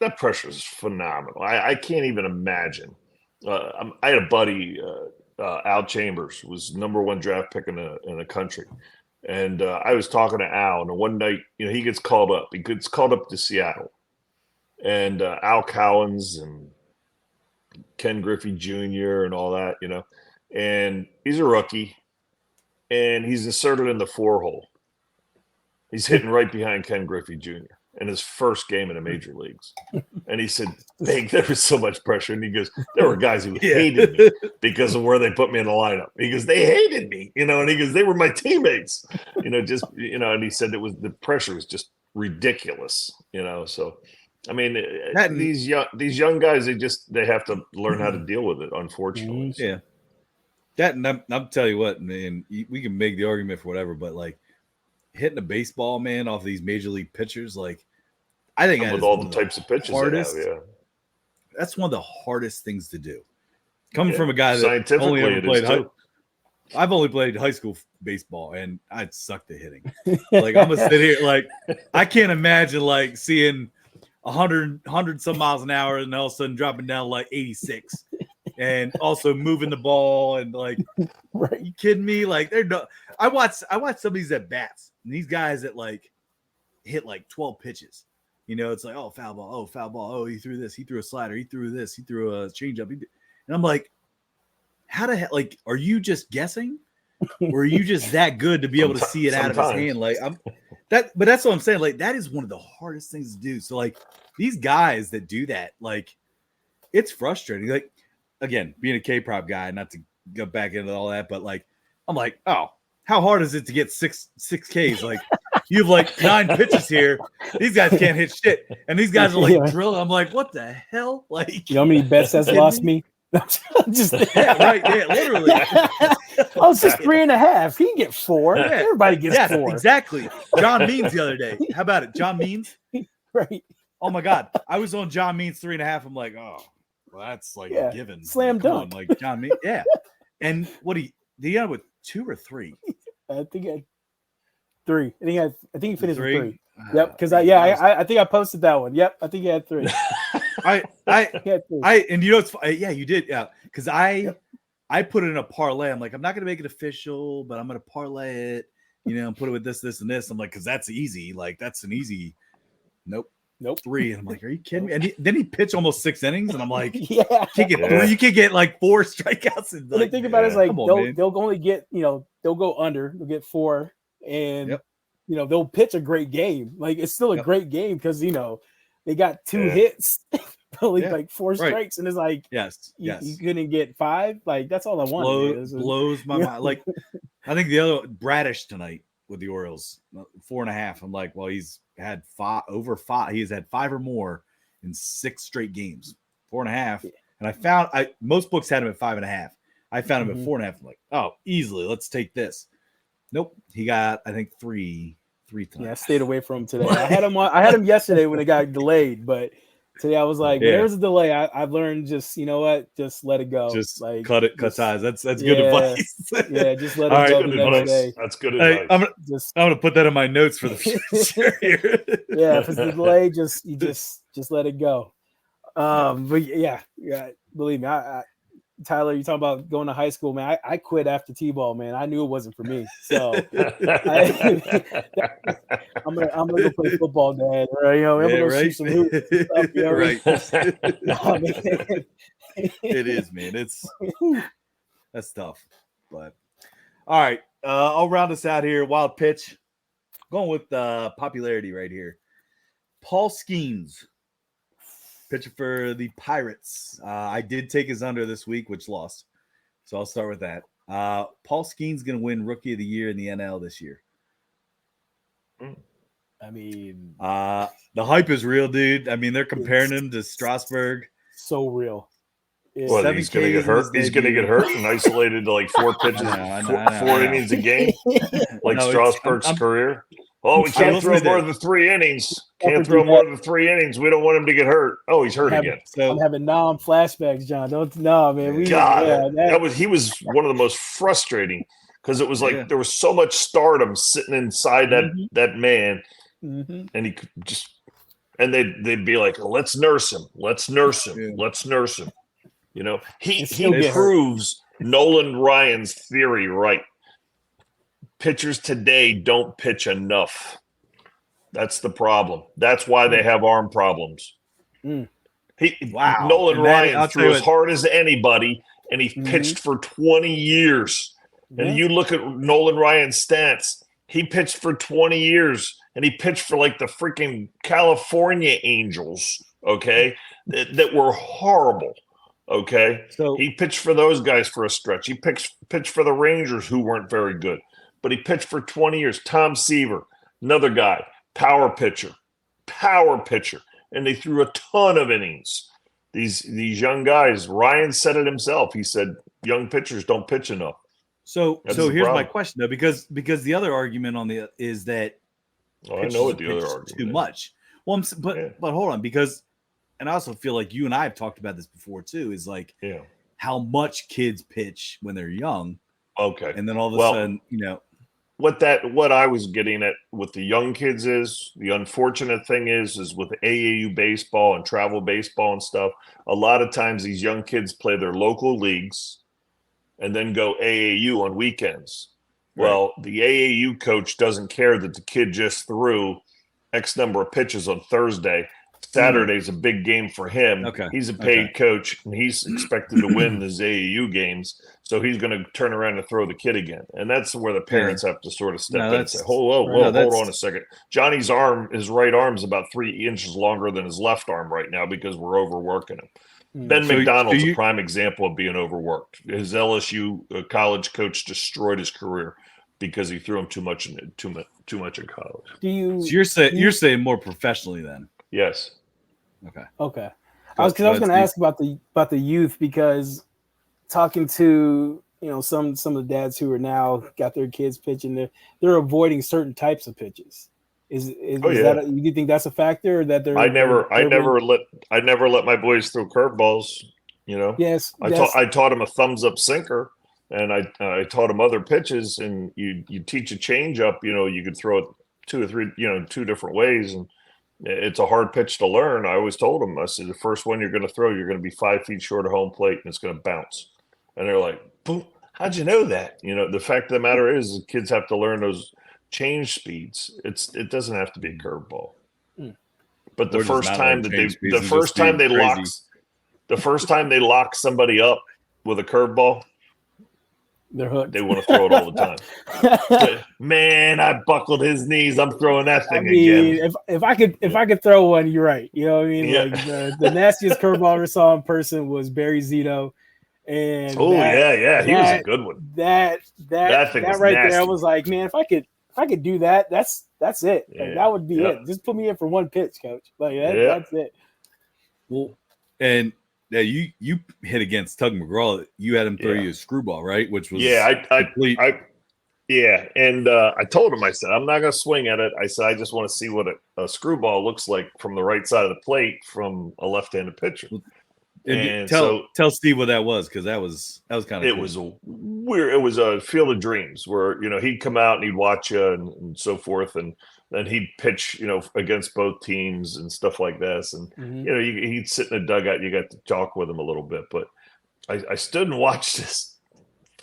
is phenomenal. I can't even imagine. I had a buddy, Al Chambers, was #1 draft pick in the country, and I was talking to Al, and one night, he gets called up. He gets called up to Seattle, and Al Cowens and Ken Griffey Jr. and all that, and he's a rookie, and he's inserted in the 4-hole. He's hitting right behind Ken Griffey Jr. in his first game in the major leagues. And he said, there was so much pressure. And he goes, there were guys who hated me because of where they put me in the lineup. He goes, they hated me, and he goes, they were my teammates, and he said the pressure was just ridiculous, So, I mean, these young guys, they have to learn how to deal with it, unfortunately. Yeah. That, and I'll tell you what, man, we can make the argument for whatever, but like, hitting a baseball, man, off these major league pitchers, like I think with all the types of pitches hardest, they have, that's one of the hardest things to do. Coming from a guy that only ever played I've only played high school baseball, and I sucked at hitting. Like I'm gonna sit here, like I can't imagine like seeing 100 some miles an hour, and all of a sudden dropping down like 86. And also moving the ball and like, right. You kidding me? Like they're no. I watch some of these at bats, and these guys that like hit like 12 pitches. It's like, oh, foul ball. Oh, he threw this. He threw a slider. He threw this. He threw a changeup. And I'm like, how the hell? Like, are you just guessing, or are you just that good to be able to see it out of his hand? Like but that's what I'm saying. Like that is one of the hardest things to do. So like these guys that do that, like it's frustrating. Like. Again, being a K-prop guy, not to go back into all that, but like, I'm like, oh, how hard is it to get six Ks? Like, you have like 9 pitches here. These guys can't hit shit, and these guys are like drilling. I'm like, what the hell? Like, you know how many bets that's lost me? Just right, literally. Oh, it's just 3.5. He can get 4. Yeah. Everybody gets 4. Exactly. John Means the other day. How about it, John Means? Right. Oh my God, I was on John Means 3.5. I'm like, oh. Well, that's like a given. Slam dunk. Like John Me. Yeah. And what did he end with 2 or 3? I think he had 3. I think he finished 3? with 3. Yep. Because I think I posted that one. Yep. I think he had 3. And it's yeah, you did. Yeah. Because I put it in a parlay. I'm like, I'm not gonna make it official, but I'm gonna parlay it, and put it with this, and this. I'm like, because that's easy. Like that's an easy. Nope. 3, and I'm like, are you kidding me? And then he pitched almost 6 innings, and I'm like, you can't get 3. You can't get like 4 strikeouts. And like, the thing about it is like they'll only get they'll go under, they'll get 4, and they'll pitch a great game. Like it's still a great game because they got 2 hits, only like 4 strikes, and it's like you couldn't get 5. Like that's all I want. Blows my mind. Like I think the other Bradish tonight with the Orioles 4.5. I'm like, well, he's had 5 over 5. He's had 5 or more in 6 straight games. 4.5. And I found most books had him at 5.5. I found him at 4.5. I'm like, oh, easily. Let's take this. Nope. He got, I think, three times. Yeah, I stayed away from him today. I had him yesterday when it got delayed, but today I was like, when there's a delay, I've learned just, you know what, just let it go. Just like cut ties. That's good advice. Yeah, just let it go the next day. That's good advice. I'm gonna put that in my notes for the future here. Yeah, if it's the delay, just let it go. But yeah, believe me, Tyler, you talking about going to high school, man. I quit after T-ball, man. I knew it wasn't for me. So I'm gonna go play football, Dad. Right? You know, I'm gonna go shoot some hoops and stuff, you know? Right. No, man. It is, man. That's tough. But all right. I'll round us out here. Wild pitch. Going with popularity right here. Paul Skeens. Pitcher for the Pirates. I did take his under this week, which lost. So I'll start with that. Paul Skeens going to win Rookie of the Year in the NL this year. I mean, the hype is real, dude. I mean, they're comparing him to Strasburg. So real. Well, he's going to get hurt. He's going to get hurt and isolated to like 4 pitches, four innings a game, like Strasburg's career. Oh, we can't throw more than 3 innings. Can't throw more than 3 innings. We don't want him to get hurt. Oh, he's hurt again. So I'm having flashbacks, John. Man. He was one of the most frustrating because it was like there was so much stardom sitting inside that man, and he could just they'd be like, let's nurse him. Let's nurse him. Let's nurse him. You know, he proves Nolan Ryan's theory right. Pitchers today don't pitch enough. That's the problem. That's why they have arm problems. Nolan Ryan threw as hard as anybody, and he pitched for 20 years. And you look at Nolan Ryan's stats, he pitched for 20 years, and he pitched for like the freaking California Angels, okay, that were horrible. Okay, so he pitched for those guys for a stretch. He pitched for the Rangers, who weren't very good, but he pitched for 20 years. Tom Seaver, another guy, power pitcher, and they threw a ton of innings. These young guys. Ryan said it himself. He said young pitchers don't pitch enough. So here's my question though, because the other argument is that I know what the other argument too much. Well, but hold on, because. And I also feel like you and I have talked about this before too, is like how much kids pitch when they're young. Okay. And then all of a sudden, you know. What I was getting at with the young kids is the unfortunate thing is with AAU baseball and travel baseball and stuff, a lot of times these young kids play their local leagues and then go AAU on weekends. Right. Well, the AAU coach doesn't care that the kid just threw X number of pitches on Thursday. Saturday's a big game for him. Okay. He's a paid coach, and he's expected to win his AAU games. So he's going to turn around and throw the kid again. And that's where the parents have to sort of step in and say, hold on a second. Johnny's his right arm's about 3 inches longer than his left arm right now because we're overworking him. Ben McDonald's a prime example of being overworked. His LSU college coach destroyed his career because he threw him too much in college. So you're saying more professionally then? Yes. Okay. I was going to ask about the youth, because talking to some of the dads who are now got their kids pitching, they're avoiding certain types of pitches. Is that do you think that's a factor, or that they're? I never let my boys throw curveballs. You know. Yes. I taught them a thumbs up sinker, and I taught them other pitches, and you teach a change up. You could throw it 2 or 3 2 different ways, and it's a hard pitch to learn. I always told them, I said, the first one you're going to throw, you're going to be 5 feet short of home plate, and it's going to bounce. And they're like, boom, how'd you know that? The fact of the matter is, the kids have to learn those change speeds. It doesn't have to be a curveball. But the first time they lock somebody up with a curveball, they're hooked. They want to throw it all the time. Man, I buckled his knees. I'm throwing that thing again. If I could throw one, you're right. You know what I mean? Yeah. Like the nastiest curveball I ever saw in person was Barry Zito. And he was a good one. That thing was right nasty. There, I was like, man, if I could do that, that's it. Like, that would be it. Just put me in for one pitch, coach. Like that's it. Well, and you hit against Tug McGraw. You had him throw you a screwball, right? Which was Yeah, and I told him, I said, I'm not going to swing at it. I said, I just want to see what a screwball looks like from the right side of the plate from a left-handed pitcher. And tell Steve what that was, because that was kind of cool. Was a weird. It was a field of dreams where he'd come out and he'd watch you and so forth, and then he'd pitch against both teams and stuff like this, and he'd sit in the dugout. You got to talk with him a little bit, but I stood and watched this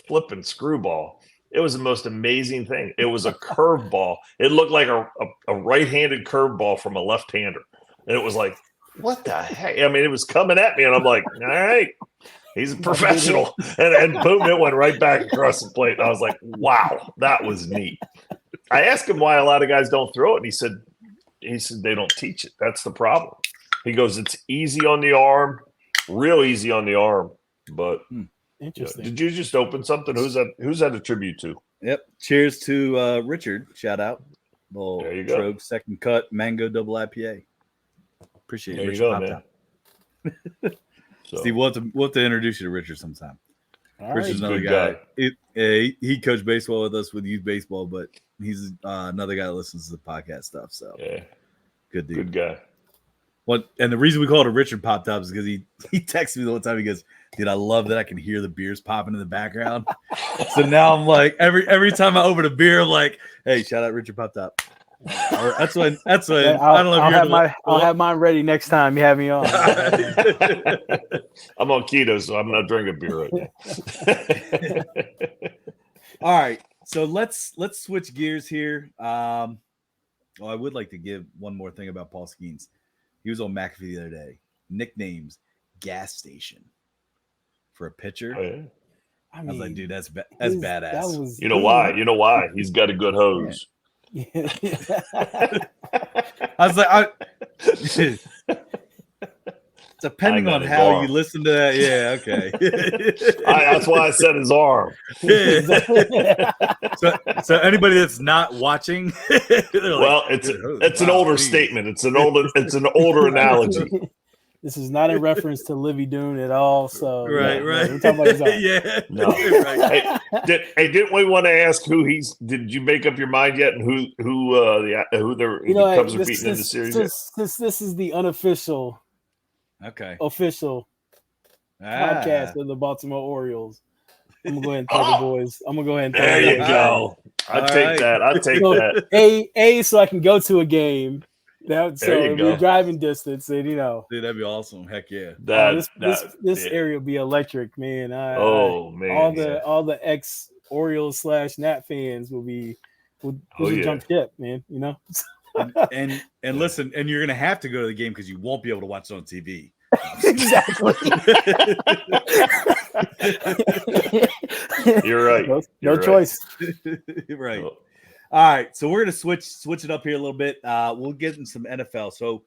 flipping screwball. It was the most amazing thing. It was a curveball. It looked like a right-handed curveball from a left-hander, and it was like, what the heck? I mean, it was coming at me, and I'm like, all right, he's a professional. And boom, it went right back across the plate. And I was like, wow, that was neat. I asked him why a lot of guys don't throw it, and he said they don't teach it. That's the problem. He goes, it's easy on the arm, real easy on the arm. But interesting. Did you just open something? Who's that a tribute to? Yep. Cheers to Richard. Shout out. Well, there you go. Trogue second cut mango double IPA. Appreciate it. There you go, man. Steve, we'll have to introduce you to Richard sometime. All Richard's right. another guy. He coached baseball with us with youth baseball, but he's another guy that listens to the podcast stuff. So yeah, good dude. Good guy. And the reason we call it a Richard Pop Top is because he texted me the whole time. He goes, dude, I love that I can hear the beers popping in the background. So now I'm like, every time I open a beer, I'm like, hey, shout out Richard Pop Top. That's when I don't know. I'll have mine ready next time you have me on. I'm on keto, so I'm not drinking beer right now. All right, so let's switch gears here. I would like to give one more thing about Paul Skeens. He was on McAfee the other day. Nicknames gas station for a pitcher. Oh, yeah. I was like, dude, that's badass. You know why? He's got a good hose. Yeah. I was like, depending on how you listen to that, yeah, okay. That's why I said his arm. So anybody that's not watching, well, it's an older statement. It's an older analogy. This is not in reference to Livy Dune at all. So right. We're talking about his arm. Yeah, no. Right. Didn't we want to ask who he's? Did you make up your mind yet? And who the Cubs are beating in the series? This is the unofficial, official podcast of the Baltimore Orioles. I'm gonna go ahead and tell the boys. I'm gonna go ahead and tell there you go. I'll take that. So I can go to a game. So we're driving distance, and dude, that'd be awesome. Heck yeah! This area will be electric, man. Man, all the ex Orioles / Nat fans will jump ship, man. and listen, and you're gonna have to go to the game because you won't be able to watch it on TV. Exactly. You're right. No choice. Right. Oh. All right, so we're going to switch it up here a little bit. We'll get in some NFL. So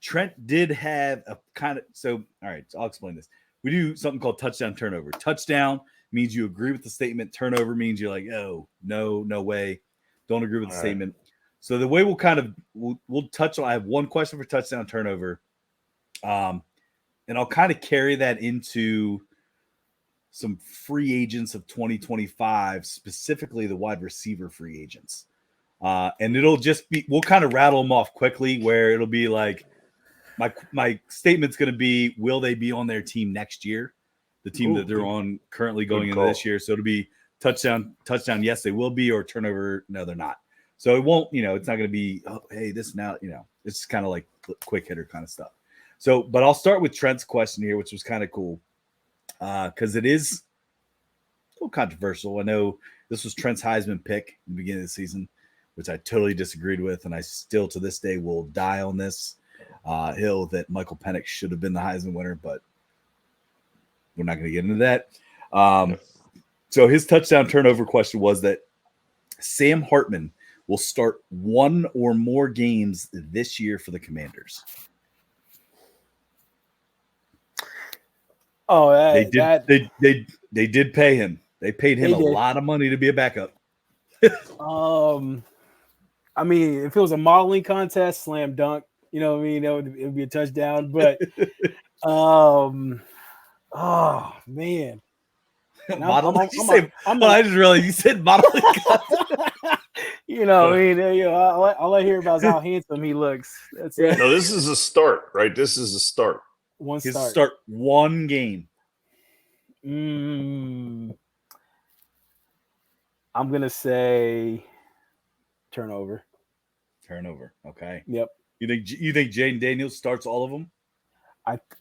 Trent did have a kind of – so, all right, so I'll explain this. We do something called touchdown turnover. Touchdown means you agree with the statement. Turnover means you're like, oh, no way. Don't agree with the statement. So the way we'll touch on – I have one question for touchdown turnover. And I'll kind of carry that into – some free agents of 2025, specifically the wide receiver free agents. And it'll just be, we'll kind of rattle them off quickly where it'll be like, my statement's going to be, will they be on their team next year? The team that they're on currently going into this year. So it'll be touchdown. Yes, they will be, or turnover. No, they're not. So it won't, it's not going to be, oh, hey, this now, it's kind of like quick hitter kind of stuff. So, but I'll start with Trent's question here, which was kind of cool. Because it is a little controversial. I know this was Trent's Heisman pick in the beginning of the season, which I totally disagreed with, and I still to this day will die on this hill that Michael Penix should have been the Heisman winner, but we're not going to get into that. So his touchdown turnover question was that Sam Hartman will start one or more games this year for the Commanders. Oh, they did pay him. They paid him a lot of money to be a backup. I mean, if it was a modeling contest, slam dunk. You know what I mean? It would be a touchdown. But, oh man, Modeling? I just realized you said modeling. You know, I mean, all I hear about is how handsome he looks. That's it. No, this is a start, right? This is a start. One His start. start one game. I'm gonna say turnover. Turnover. Okay. Yep. You think Jaden Daniels starts all of them?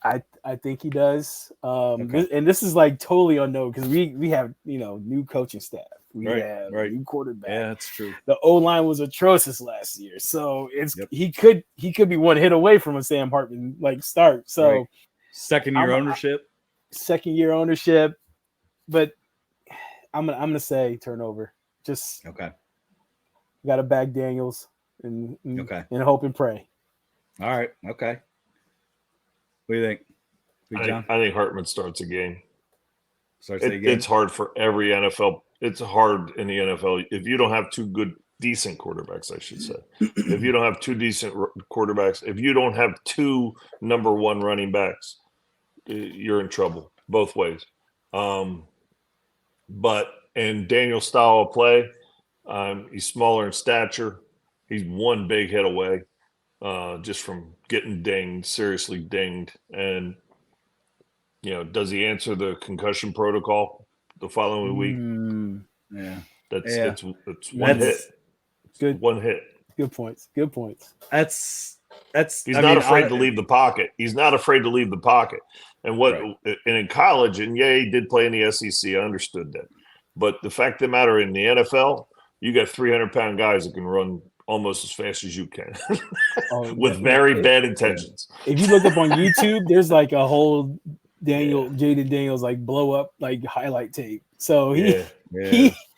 I think he does. Okay. And this is like totally unknown because we have new coaching staff. We have new quarterback. Yeah, that's true. The O-line was atrocious last year, so he could be one hit away from a Sam Hartman like start. So second year ownership, but I'm gonna say turnover. Just okay. Got to back Daniels and hope and pray. All right. Okay. What do you think? I think Hartman starts a game. It's hard for every NFL. It's hard in the NFL if you don't have two decent quarterbacks, I should say. If you don't have two decent quarterbacks, if you don't have two number one running backs, you're in trouble both ways. But in Daniel's style of play, he's smaller in stature. He's one big hit away just from getting seriously dinged. And, does he answer the concussion protocol the following week? Yeah. It's one hit. Good. One hit. Good points. He's not afraid to leave the pocket. He's not afraid to leave the pocket. And and in college, and he did play in the SEC. I understood that. But the fact of the matter, in the NFL, you got 300-pound guys that can run almost as fast as you can with very bad intentions. If you look up on YouTube, there's like a whole Jaden Daniels like blow up like highlight tape. So he's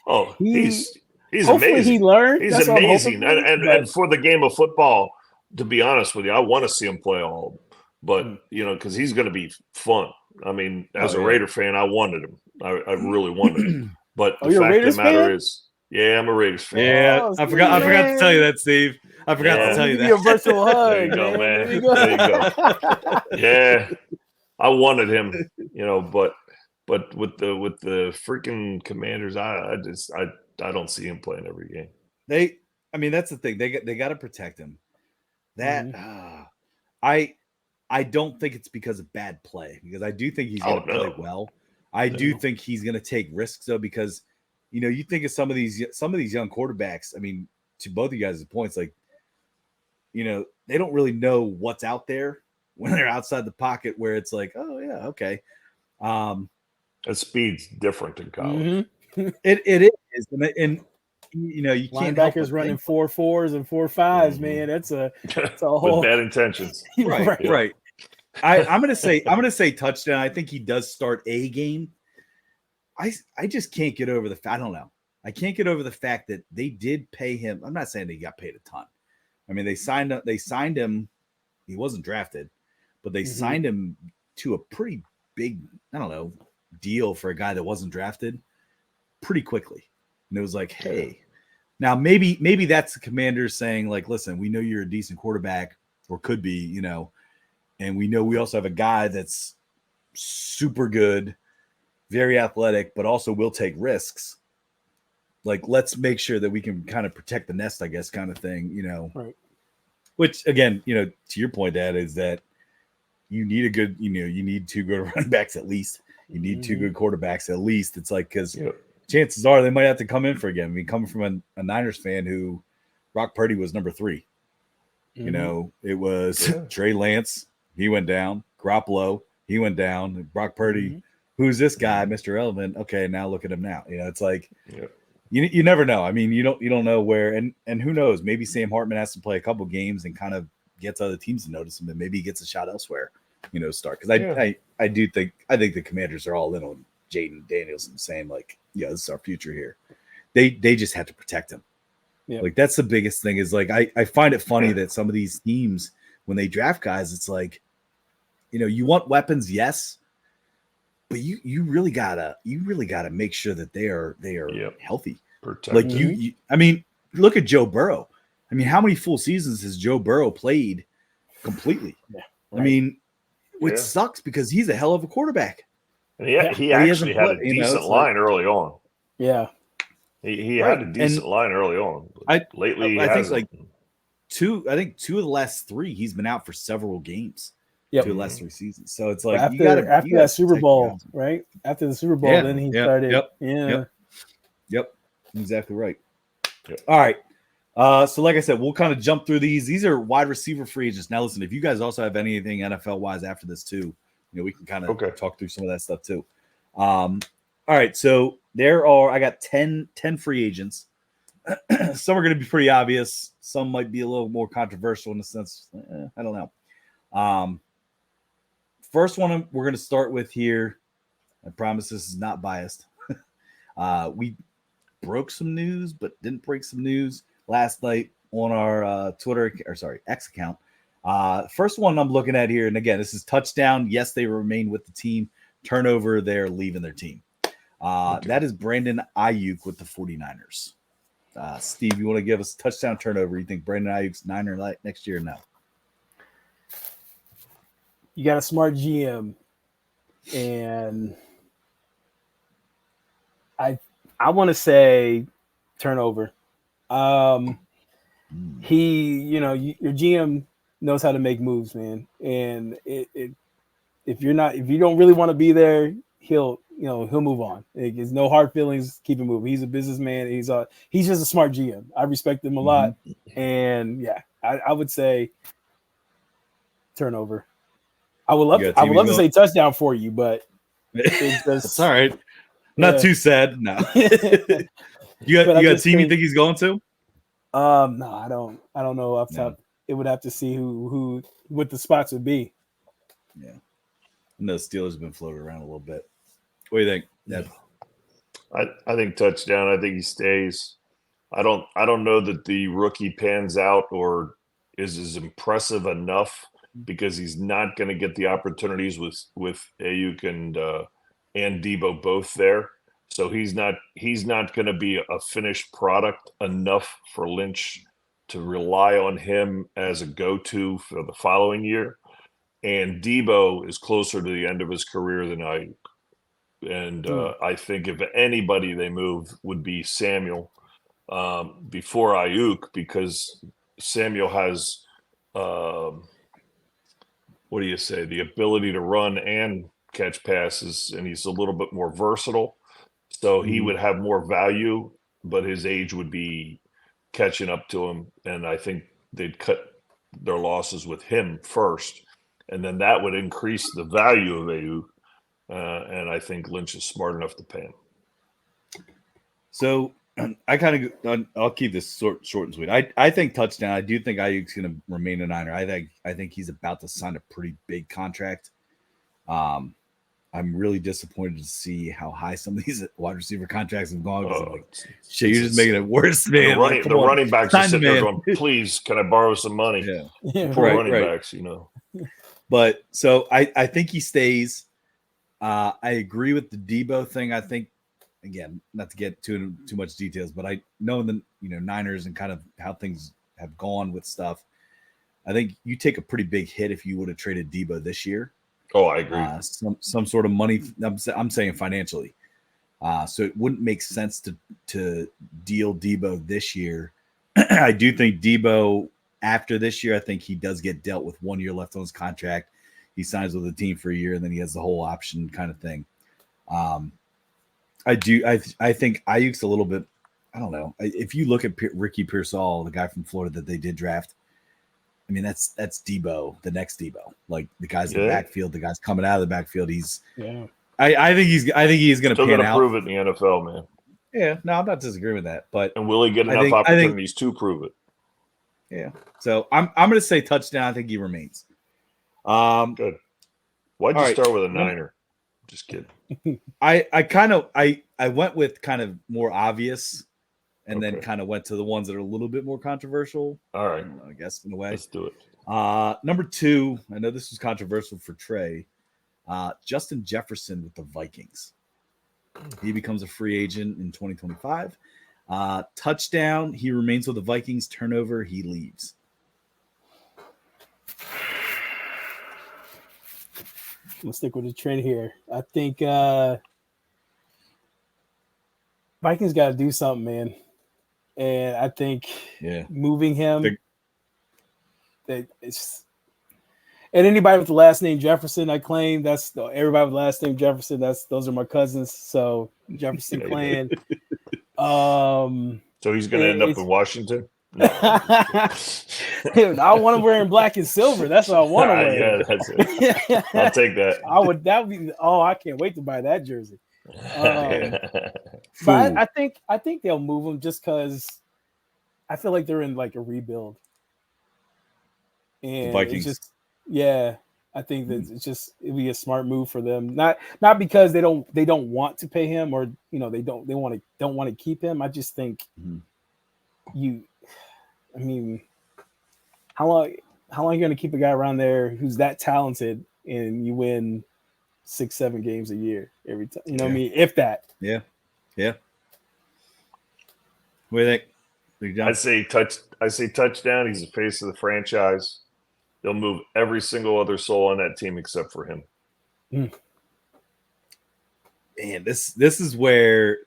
amazing. He learned. He's amazing. And for the game of football, to be honest with you, I want to see him play all. But because he's going to be fun. I mean, as a Raider fan, I wanted him. I really wanted him. But the fact of the matter is, I'm a Raiders fan. Yeah, I forgot to tell you that, Steve. I forgot to tell you that. Give you a virtual hug. There you go, man. There you go. Yeah, I wanted him, but with the freaking Commanders, I don't see him playing every game. That's the thing. They got to protect him. I don't think it's because of bad play, because I do think he's going to play well. I do think he's going to take risks though, because you think of some of these young quarterbacks. I mean, to both of you guys' points, like they don't really know what's out there when they're outside the pocket, where it's like, oh yeah, okay. The speed's different in college. Mm-hmm. It is, and you can't. Linebackers running 4.4s and 4.5s, man. That's a whole with bad intentions. Right. I'm gonna say touchdown. I think he does start a game. I just can't get over the fact. I don't know. I can't get over the fact that they did pay him. I'm not saying they got paid a ton. I mean, they signed him. He wasn't drafted, but they signed him to a pretty big, deal for a guy that wasn't drafted pretty quickly. And it was like, hey, now maybe that's the Commanders saying like, listen, we know you're a decent quarterback, or could be, and we know we also have a guy that's super good, very athletic, but also will take risks. Like, let's make sure that we can kind of protect the nest, I guess, kind of thing, Right. Which again, to your point, Dad, is that you need a good, you need two good running backs at least. You need two good quarterbacks at least. It's like, because chances are they might have to come in for a game. I mean, coming from a Niners fan who Brock Purdy was number 3. It was Trey Lance. He went down. Garoppolo, he went down. Brock Purdy, who's this guy, Mr. Relevant? Okay, now look at him now. It's like you never know. I mean, you don't know where, and who knows? Maybe Sam Hartman has to play a couple games and kind of gets other teams to notice him, and maybe he gets a shot elsewhere. Start, because I do think the Commanders are all in on Jaden Daniels and saying like, yeah, this is our future here. They just have to protect him. Yeah. Like, that's the biggest thing. Is like I find it funny that some of these teams, when they draft guys, it's like, you want weapons, yes, but you really gotta make sure that they are healthy. Protect. Like you, I mean, look at Joe Burrow. I mean, how many full seasons has Joe Burrow played completely? Yeah, right. I mean, which sucks, because he's a hell of a quarterback. And he actually had a decent line early on. Yeah. He had a decent line early on. Lately, I think like two of the last three, he's been out for several games. Yep. 2 of the last 3 seasons. So it's like after that Super Bowl, right? After the Super Bowl, then he started. Yep. Exactly right. Yep. All right. So like I said, we'll kind of jump through these. These are wide receiver free agents. Now listen, if you guys also have anything NFL wise after this too, we can kind of talk through some of that stuff too. All right. So I got 10 free agents. Some are going to be pretty obvious. Some might be a little more controversial in the sense, I don't know. First one we're going to start with here. I promise this is not biased. We broke some news, but didn't break some news last night on our X account. First one I'm looking at here, and again, this is touchdown. Yes, they remain with the team. Turnover, they're leaving their team. That is Brandon Ayuk with the 49ers. Steve, you want to give us touchdown turnover? You think Brandon Ayuk's Niner next year? No. You got a smart GM, and I want to say turnover. Your GM knows how to make moves, man. And if you don't really want to be there, he'll move on. There's no hard feelings. Keep it moving. He's a businessman. He's just a smart GM. I respect him a lot. And yeah, I would say turnover. I would love to say touchdown for you, but it's just it's all right. Not too sad. No. you got a team you think he's going to? No, I don't know off top. It would have to see who what the spots would be. Yeah. I know the Steelers have been floated around a little bit. What do you think? Yeah. I think touchdown. I think he stays. I don't know that the rookie pans out or is as impressive enough because he's not going to get the opportunities with Ayuk and Debo both there. So he's not going to be a finished product enough for Lynch to rely on him as a go-to for the following year. And Debo is closer to the end of his career than Ayuk. And I think if anybody they move would be Samuel before Ayuk, because Samuel has the ability to run and catch passes, and he's a little bit more versatile. So he would have more value, but his age would be catching up to him. And I think they'd cut their losses with him first, and then that would increase the value of Ayuk. And I think Lynch is smart enough to pay him. So I'll keep this short and sweet. I think touchdown. I do think Ayuk's going to remain a Niner. I think he's about to sign a pretty big contract. I'm really disappointed to see how high some of these wide receiver contracts have gone. Shit, you're just making it worse, man. The running backs are sitting there going, "Please, can I borrow some money?" Yeah. For running backs, But so I think he stays. I agree with the Debo thing. I think, again, not to get too much details, but I know the Niners and kind of how things have gone with stuff. I think you take a pretty big hit if you would have traded Debo this year. Oh, I agree. Some sort of money. I'm saying financially. So it wouldn't make sense to deal Debo this year. I do think Debo after this year, I think he does get dealt with 1 year left on his contract. He signs with the team for a year, and then he has the whole option kind of thing. I think Ayuk's a little bit. I don't know. If you look at Ricky Pearsall, the guy from Florida that they did draft, I mean, that's Debo, the next Debo. Like the guys in the backfield, the guys coming out of the backfield. I think he's going to pan out. Prove it in the NFL, man. Yeah, no, I'm not disagreeing with that. But will he get enough opportunities to prove it? Yeah. So I'm going to say touchdown. I think he remains. Good. Why'd you start with a Niner? Just kidding. I went with kind of more obvious. And then kind of went to the ones that are a little bit more controversial. All right. I guess in a way. Let's do it. Number 2, I know this was controversial for Trey. Justin Jefferson with the Vikings. He becomes a free agent in 2025. Touchdown, he remains with the Vikings. Turnover, he leaves. Let's stick with the trend here. I think Vikings got to do something, man. And I think moving him, it's and anybody with the last name Jefferson, I claim everybody with the last name Jefferson. Those are my cousins. So Jefferson clan. So he's going to end up in Washington. No. I want him wearing black and silver. That's what I want to wear. Yeah, that's it. I'll take that. That would be. Oh, I can't wait to buy that jersey. But I think they'll move him just because I feel like they're in like a rebuild, and the Vikings. It's just I think that it'd be a smart move for them. Not because they don't want to pay him or they don't want to keep him. I just think how long are you going to keep a guy around there who's that talented and you win 6-7 games a year every time? You know what I mean? If that. Yeah. What do you think? I say touchdown. He's the face of the franchise. They'll move every single other soul on that team except for him. Man, this is where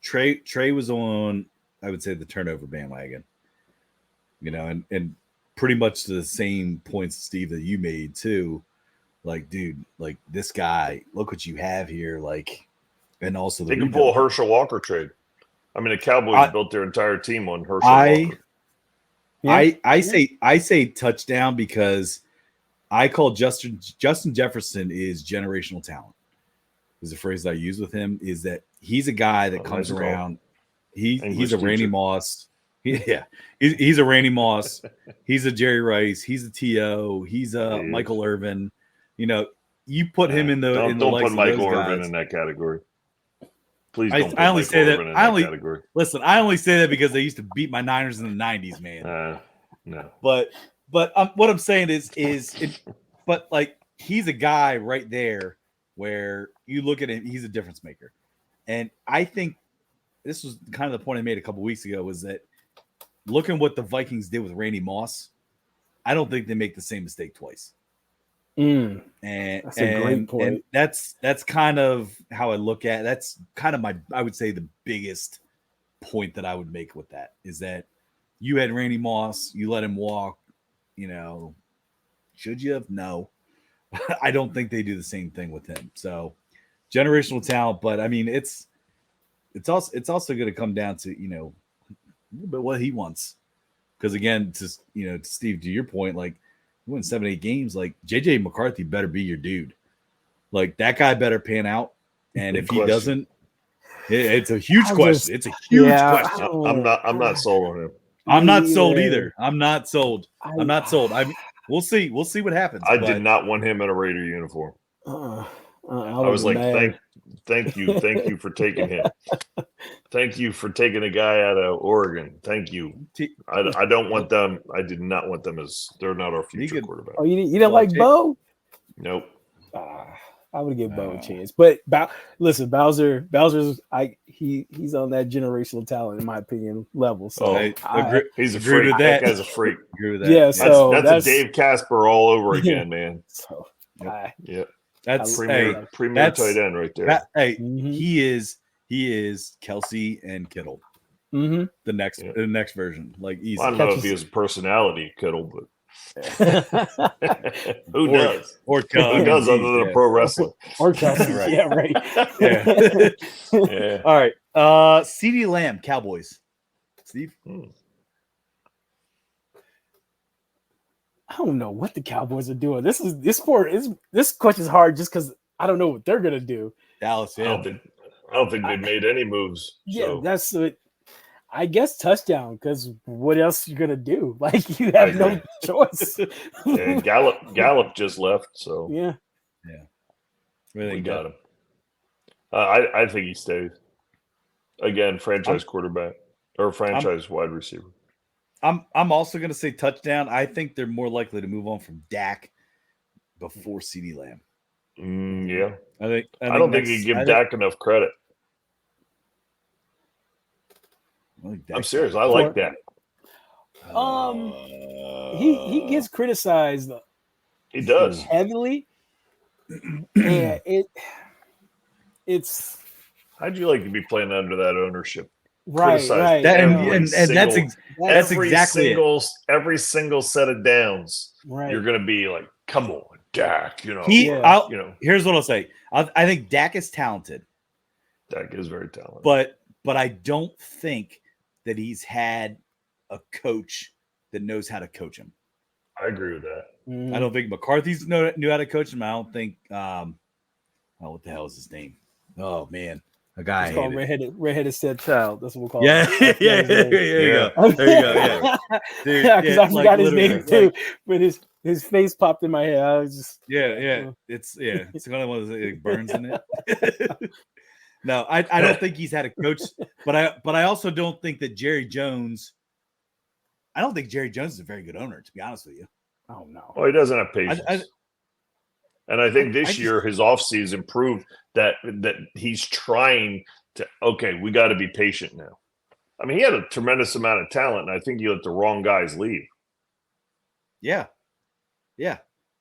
Trey was on, I would say, the turnover bandwagon. And pretty much the same points, Steve, that you made too. Like, dude, like this guy, look what you have here. Like, and also they can pull a Herschel Walker trade. I mean, the Cowboys built their entire team on Herschel Walker. I say touchdown because I call Justin Jefferson is generational talent. Is the phrase I use with him is that he's a guy that comes around. He's a Randy Moss. He's a Randy Moss. He's a Jerry Rice. He's a T.O. He's a Michael Irvin. You put him in the don't put Michael Irvin in that category. Please don't. I only say that. Listen. I only say that because they used to beat my Niners in the '90s, man. No. But what I'm saying is, but like he's a guy right there where you look at him, he's a difference maker, and I think this was kind of the point I made a couple weeks ago was that looking what the Vikings did with Randy Moss, I don't think they make the same mistake twice. And that's a great point. And that's kind of how I look at it. That's kind of I would say the biggest point that I would make with that is that you had Randy Moss, you let him walk, should you have? No. I don't think they do the same thing with him. So generational talent, but I mean it's also going to come down to, a little bit what he wants. Because again, to Steve, to your point, like you win 7-8 games, like JJ McCarthy better be your dude. Like that guy better pan out. And if he doesn't, it's a huge question. It's a huge question. I'm not sold on him. I'm not sold either. I'm not sold. We'll see. We'll see what happens. I did not want him in a Raider uniform. I was like, thank you for taking him. Thank you for taking a guy out of Oregon. Thank you. I don't want them. I did not want them as they're not our future quarterback. Oh, you didn't like Bo? Nope. I would give Bo a chance, but listen, Bowser's he's on that generational talent in my opinion level. So he's a freak. That guy's a freak. Agree with that. Yeah, so that's a Dave Casper all over again, man. So that's premier tight end right there. He is Kelsey and Kittle. Mm-hmm. The next version, like easy. Well, I don't know if he has a personality, Kittle, but who does? Or who does other than a pro wrestler? Or Kelsey, right. Yeah, right. Yeah. All right. CeeDee Lamb, Cowboys. Steve? I don't know what the Cowboys are doing. This question is hard just because I don't know what they're gonna do. Dallas, I don't think they've made any moves. Yeah, that's it. I guess touchdown, because what else you gonna do? Like you have no choice. And Gallup just left, so yeah. We got him. I think he stays. Again, franchise quarterback or franchise wide receiver. I'm also gonna say touchdown. I think they're more likely to move on from Dak before CeeDee Lamb. Yeah, I don't think you give Dak enough credit. I'm serious. I like Dak. He gets criticized. He does heavily, And it's How'd you like to be playing under that ownership? right. That, every and that's exactly it. Every single set of downs. Right. You're going to be like, come on, Dak. You know, Here's what I'll say. I think Dak is talented. Dak is very talented, but I don't think that he's had a coach that knows how to coach him. I agree with that. I don't think McCarthy's knew how to coach him. I don't think what the hell is his name? Oh man, a guy. It's called redheaded stepchild. That's what we'll call it. Yeah. There you go. Yeah. Dude, because I forgot his name too, but his face popped in my head. I was just It's kind of one of those it burns in it. No, I don't think he's had a coach, but I also don't think that Jerry Jones. I don't think Jerry Jones is a very good owner, to be honest with you. Oh no. Well, he doesn't have patience. And I think this year his offseason proved that he's trying to. Okay, we got to be patient now. I mean, he had a tremendous amount of talent, and I think he let the wrong guys leave. Yeah.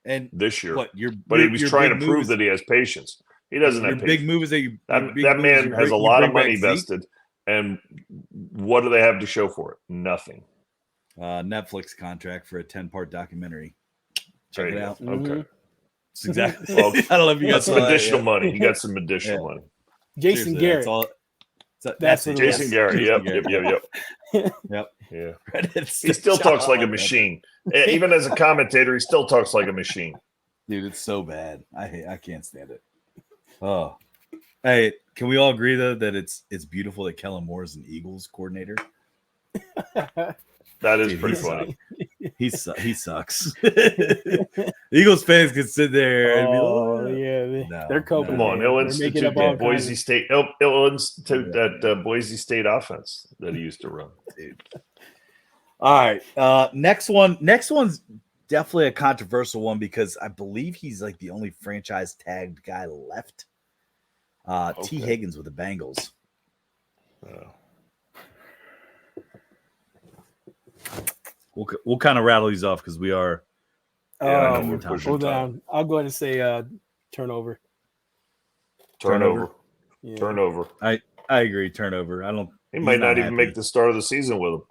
And this year, he was your trying to prove that he has patience. He doesn't have patience. Big move is that man has a lot of money vested, and what do they have to show for it? Nothing. Netflix contract for a 10-part documentary. Check it out. Okay. It's exactly. Well, I don't know if you got some additional money. You got some additional money. Jason Garrett. That's Jason Garrett. Yep. Yeah. He still talks like a machine. Even as a commentator, he still talks like a machine. Dude, it's so bad. I can't stand it. Oh. Hey, can we all agree though that it's beautiful that Kellen Moore is an Eagles coordinator? That is pretty funny. He sucks. Eagles fans can sit there and be like, they're coping. Come on, he'll institute that Boise State. He'll institute that Boise State offense that he used to run. Dude. All right, next one's definitely a controversial one because I believe he's like the only franchise tagged guy left. T. Higgins with the Bengals. We'll kind of rattle these off because we are. Hold on. I'll go ahead and say turnover. Yeah. Turnover. I agree. Turnover. He might not even make the start of the season with him.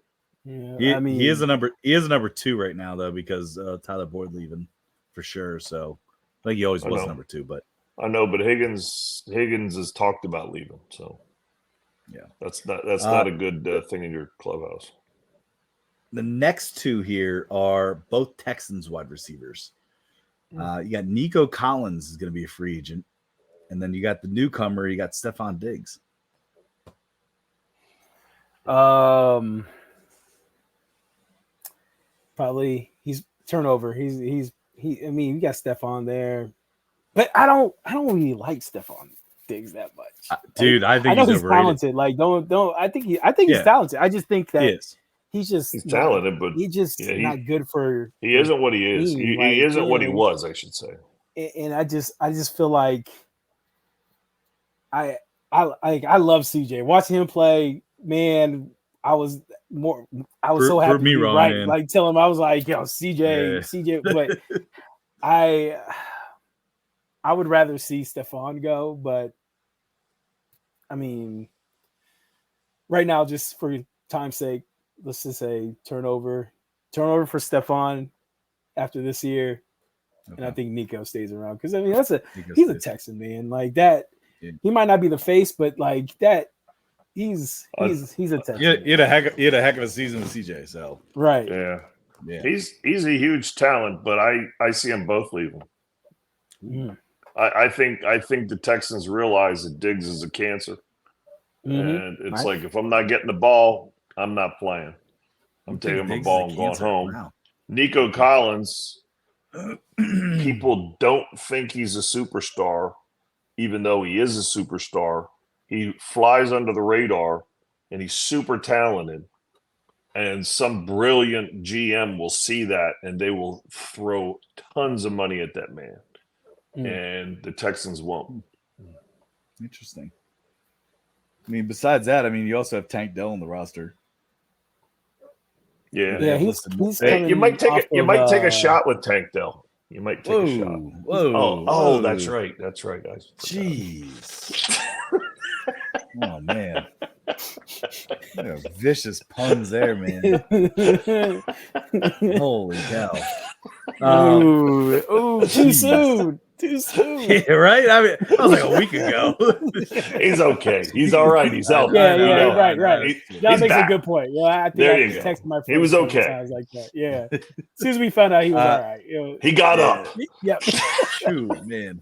Yeah, he is a number 2 right now though because Tyler Boyd leaving for sure. So I think he always was number 2, but I know, but Higgins has talked about leaving. So yeah, that's not a good thing in your clubhouse. The next 2 here are both Texans wide receivers. You got Nico Collins is going to be a free agent, and then you got the newcomer. You got Stephon Diggs. Probably he's turnover. I mean, you got Stephon there, but I don't really like Stephon Diggs that much, dude. I think he's talented. Like, don't. I think he's talented. I just think that he's talented, but he's just not good for. He isn't what he is. He isn't what he was, I should say. And I just feel like I love CJ. Watching him play, man, I was so happy to be right. Man. Like, tell him I was like, yo, CJ, but I would rather see Stephon go, but I mean, right now, just for time's sake, let's just say turnover for Stephon after this year. Okay. And I think Nico stays around because I mean he's a Texan, man. Like that, he might not be the face, but like that, he's a Texan. He had a heck of a season with CJ. So right, yeah. He's a huge talent, but I see them both leaving. Mm. I think the Texans realize that Diggs is a cancer, and it's like if I'm not getting the ball, I'm not playing. I'm taking the ball and going home. Wow. Nico Collins, people don't think he's a superstar, even though he is a superstar. He flies under the radar, and he's super talented. And some brilliant GM will see that, and they will throw tons of money at that man. And the Texans won't. Interesting. I mean, besides that, I mean, you also have Tank Dell on the roster. Yeah, he's you might take a shot with Tank Dell. You might take a shot. Whoa. That's right. That's right, guys. Jeez. Oh man. Vicious puns there, man. Holy cow. Too soon. Too soon. Yeah, right? I mean, I was like a week ago. He's okay. He's all right. He's healthy. Yeah, right. John makes back. a good point. Yeah, I think There I you go. texted my friend. He was okay. Times like that. Yeah. As soon as we found out he was all right. He got up. Yep. Shoot, man.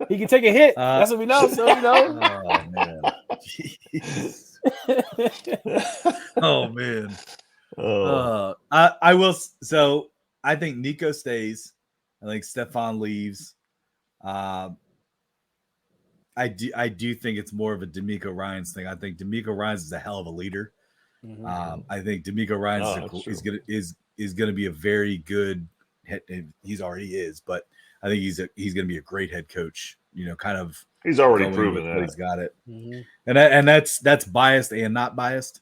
He can take a hit. That's what we know. So you know. Oh man. Jeez. Oh man. I will. So I think Nico stays. I think Stefan leaves. I do think it's more of a D'Amico Ryans thing. I think D'Amico Ryans is a hell of a leader. Mm-hmm. I think D'Amico Ryans is gonna be a very good. He's already is, but I think he's gonna be a great head coach. You know, kind of. He's already proven that he's got it, and that's biased and not biased.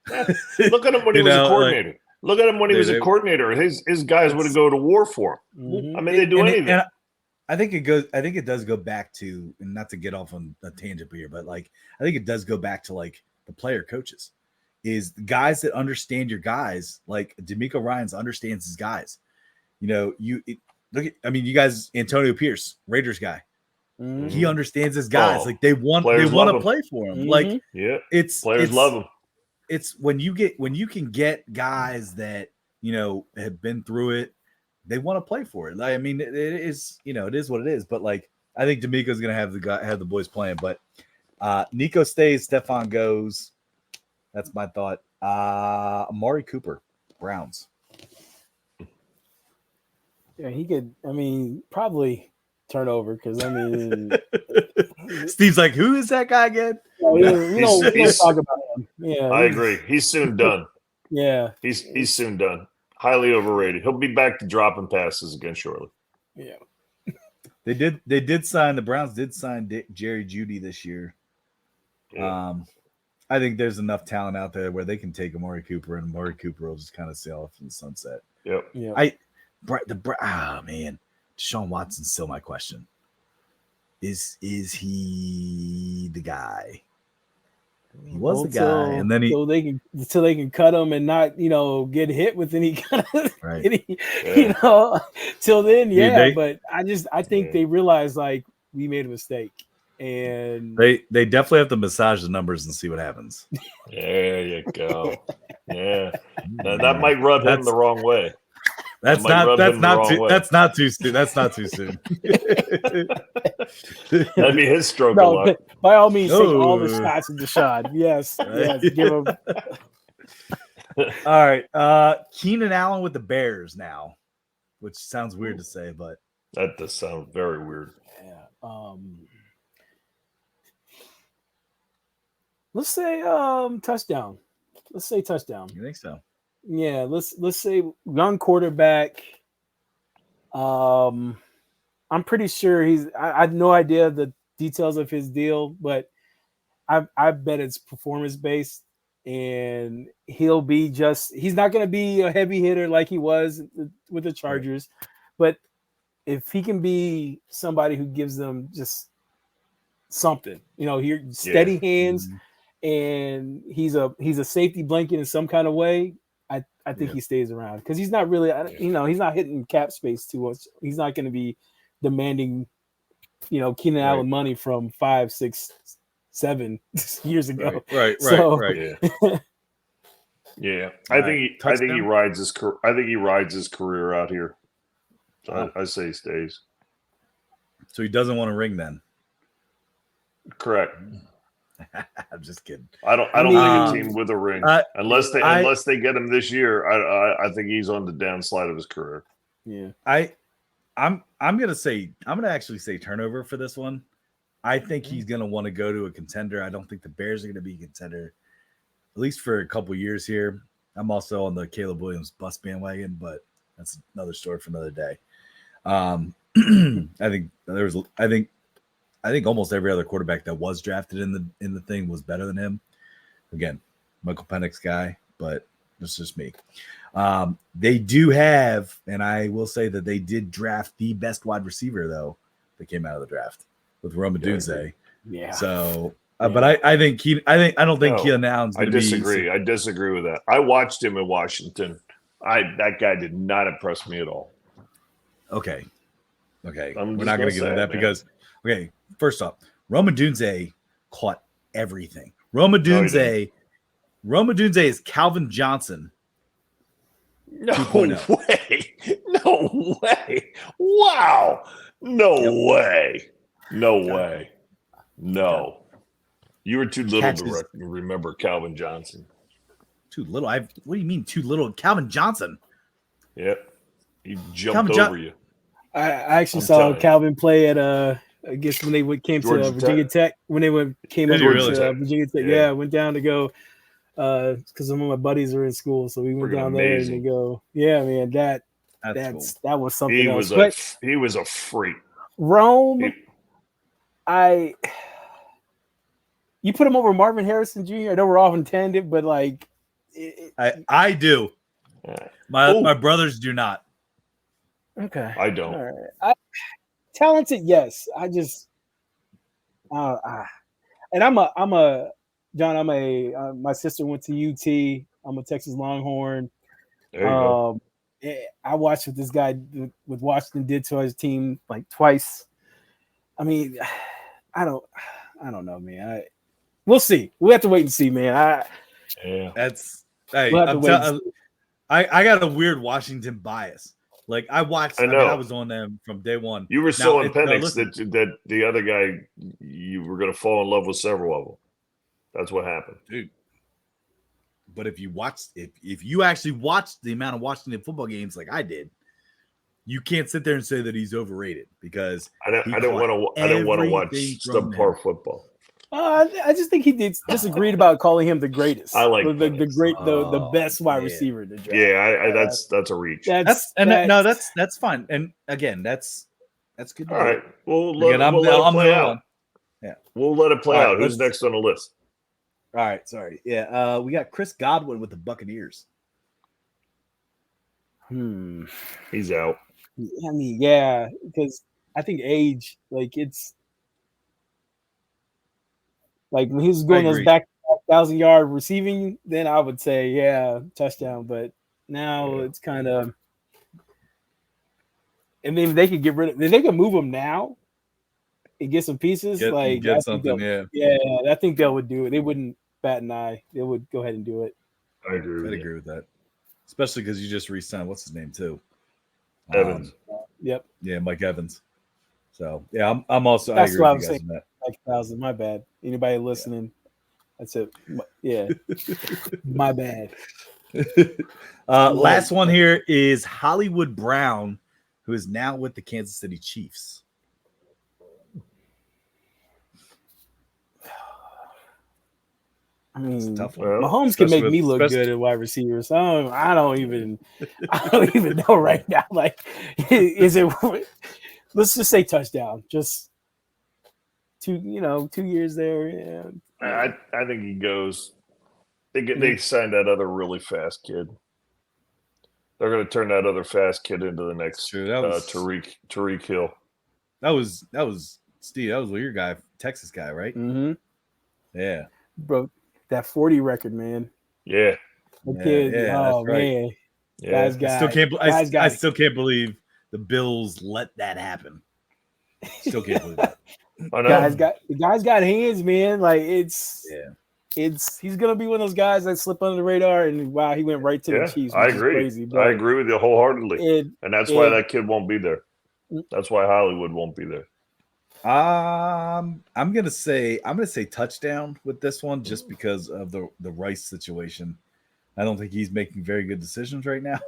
Look at him when he was a coordinator. Look at him when he was a coordinator. His guys would go to war for him. Mm-hmm. I mean, they do anything. And I think it does go back to, and not to get off on a tangent here, but like I think it does go back to like the player coaches, is the guys that understand your guys. Like D'Amico Ryans understands his guys. You know, you guys, Antonio Pierce, Raiders guy. Mm-hmm. He understands his guys. Like they want to play for him. Mm-hmm. Like players love him. It's when you can get guys that, you know, have been through it, they want to play for it. Like, I mean, it is, you know, it is what it is. But like, I think D'Amico's gonna have the boys playing. But Nico stays, Stefan goes. That's my thought. Amari Cooper, Browns. Yeah, he could. I mean, probably turn over because I mean, Steve's like, who is that guy again? We don't talk about him. Yeah, I agree. He's soon done. Yeah, he's soon done. Highly overrated. He'll be back to dropping passes again shortly. Yeah, they did sign. The Browns did sign Jerry Jeudy this year. Yeah. I think there's enough talent out there where they can take Amari Cooper, and Amari Cooper will just kind of sail off in the sunset. Yep. Yeah. Man, Deshaun Watson's still my question. Is he the guy? He was the guy, and then so they can cut him and not, you know, get hit with any kind of you know, till then, but I think they realize like we made a mistake, and they definitely have to massage the numbers and see what happens. There you go. Yeah, that might rub him the wrong way. That's not too soon. That's not too soon. That'd be his stroke of luck. By all means, take all the shots of Deshaun. Yes, give him. All right, Keenan Allen with the Bears now, which sounds weird to say, but that does sound very weird. Yeah. Let's say touchdown. Let's say touchdown. You think so? Yeah, let's say young quarterback. I'm pretty sure I have no idea the details of his deal, but I bet it's performance based, and he'll be he's not going to be a heavy hitter like he was with the Chargers, but if he can be somebody who gives them just something, you know, here steady hands, and he's a safety blanket in some kind of way. I think he stays around because he's not really, you know, he's not hitting cap space too much. He's not going to be demanding, you know, Keenan Allen money from 5, 6, 7 years ago. Right. Yeah. I think he rides his career out here. So I say he stays. So he doesn't want to ring then. Correct. I'm just kidding. I don't think a team with a ring unless they get him this year. I think he's on the downslide of his career. Yeah. I'm gonna actually say turnover for this one. I think he's gonna want to go to a contender. I don't think the Bears are gonna be a contender, at least for a couple years here. I'm also on the Caleb Williams bus bandwagon, but that's another story for another day. I think almost every other quarterback that was drafted in the thing was better than him. Again, Michael Penix guy, but it's just me. They do have, and I will say that they did draft the best wide receiver though that came out of the draft with Roma Dunze. Yeah. So, but I don't think Keenan Allen's going to be. I disagree with that. I watched him in Washington. That guy did not impress me at all. Okay. We're I'm not going to get into that because, first off, Roma Dunze caught everything. Roma Dunze is Calvin Johnson. No way. No way. Wow. No way. No way. No. You were too little to remember Calvin Johnson. Too little? What do you mean too little? Calvin Johnson. Yep. He jumped over you. I actually saw Calvin play at I guess when they came to Virginia Tech. When they came to Virginia Tech. Yeah, went down to go because some of my buddies are in school, so we went down there and to go. Yeah, man, that was something else. He was a freak. Rome, you put him over Marvin Harrison Jr. I know we're off intended, but like I do. My brothers do not. Okay, I don't. All right. Talented, yes. I just, and I'm a John. My sister went to UT. I'm a Texas Longhorn. There you go. I watched what this guy with Washington did to his team like twice. I mean, I don't know, man. We'll see. We have to wait and see, man. That's. Hey, I got a weird Washington bias. Like I watched. I was on them from day one. You were so in Penix that the other guy, you were going to fall in love with several of them. That's what happened, dude. But if you actually watched the amount of Washington football games like I did, you can't sit there and say that he's overrated because I don't want to watch subpar football. I just think he disagreed about calling him the greatest. I like the best wide receiver to draft. Yeah, that's a reach. That's fine. And again, that's good. All right, we'll let it play out. Yeah, we'll let it play out. Who's next on the list? All right, sorry. Yeah, we got Chris Godwin with the Buccaneers. He's out. I mean, yeah, because I think age, like it's. Like when he was going those back 1,000-yard receiving, then I would say, touchdown. But now it's kind of, and then they could they could move him now and get some pieces. I think they would do it. They wouldn't bat an eye. They would go ahead and do it. I agree with that, especially because you just re-signed. What's his name too? Evans. Yep. Yeah, Mike Evans. So I'm also. That's I agree what with I'm you guys saying. on that. Like 1,000, my bad. Anybody listening? That's it. Yeah, my bad. Last one here is Hollywood Brown, who is now with the Kansas City Chiefs. I mean, Mahomes can make me look good at wide receivers. So I don't even know right now. Like, is it? Let's just say touchdown. Just 2 years there. Yeah. I think he goes. They signed that other really fast kid. They're going to turn that other fast kid into the next Tariq Hill. That was Steve. That was your guy, Texas guy, right? Mm-hmm. Yeah, bro, that 40 record, man. Yeah, the kid. Oh man, yeah. I still can't believe the Bills let that happen. Still can't believe that. The guy's got hands, man. Like he's gonna be one of those guys that slip under the radar, and wow, he went right to the Chiefs. I agree. Crazy, I agree with you wholeheartedly, and that's why that kid won't be there. That's why Hollywood won't be there. I'm gonna say touchdown with this one just because of the Rice situation. I don't think he's making very good decisions right now.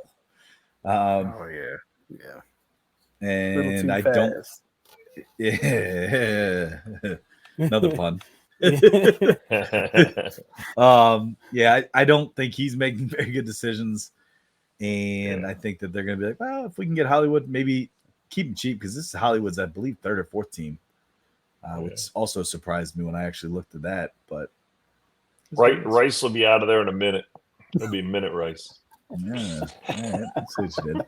And I don't. Yeah, another pun. I don't think he's making very good decisions, and I think that they're going to be like, well, if we can get Hollywood, maybe keep him cheap because this is Hollywood's, I believe, 3rd or 4th team, which also surprised me when I actually looked at that. But Rice will be out of there in a minute. It'll be a minute, Rice. Yeah. All right. Let's see what you did.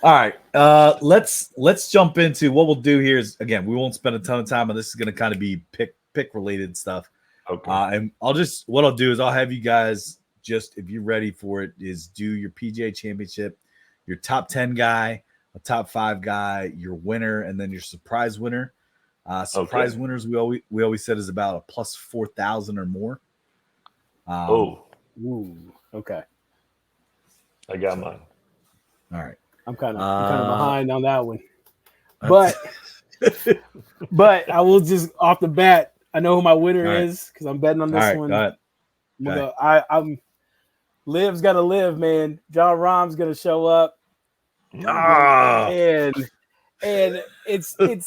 All right. Let's jump into what we'll do here is, again, we won't spend a ton of time on this. Is going to kind of be pick related stuff. Okay. And what I'll do is I'll have you guys just, if you're ready for it, is do your PGA Championship, your top 10 guy, a top 5 guy, your winner, and then your surprise winner. Surprise winners we always said is about a plus 4,000 or more. Ooh, okay. I got mine. All right. I'm kind of behind on that one, but I will just off the bat. I know who my winner is because I'm betting on this one. I'm Liv's got to live, man. John Rahm's gonna show up, and it's the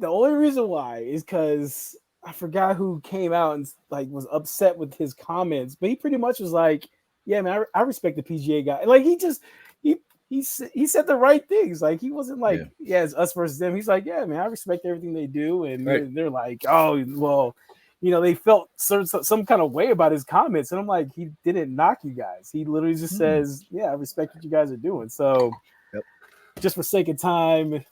only reason why is because I forgot who came out and like was upset with his comments, but he pretty much was like, "Yeah, man, I respect the PGA guy." Like he said the right things. Like he wasn't like, "Yeah, it's us versus them." He's like, "Yeah, man, I respect everything they do," and they're like, "Oh, well." They felt some kind of way about his comments. And I'm like, he didn't knock you guys. He literally just says, yeah, I respect what you guys are doing. So just for sake of time,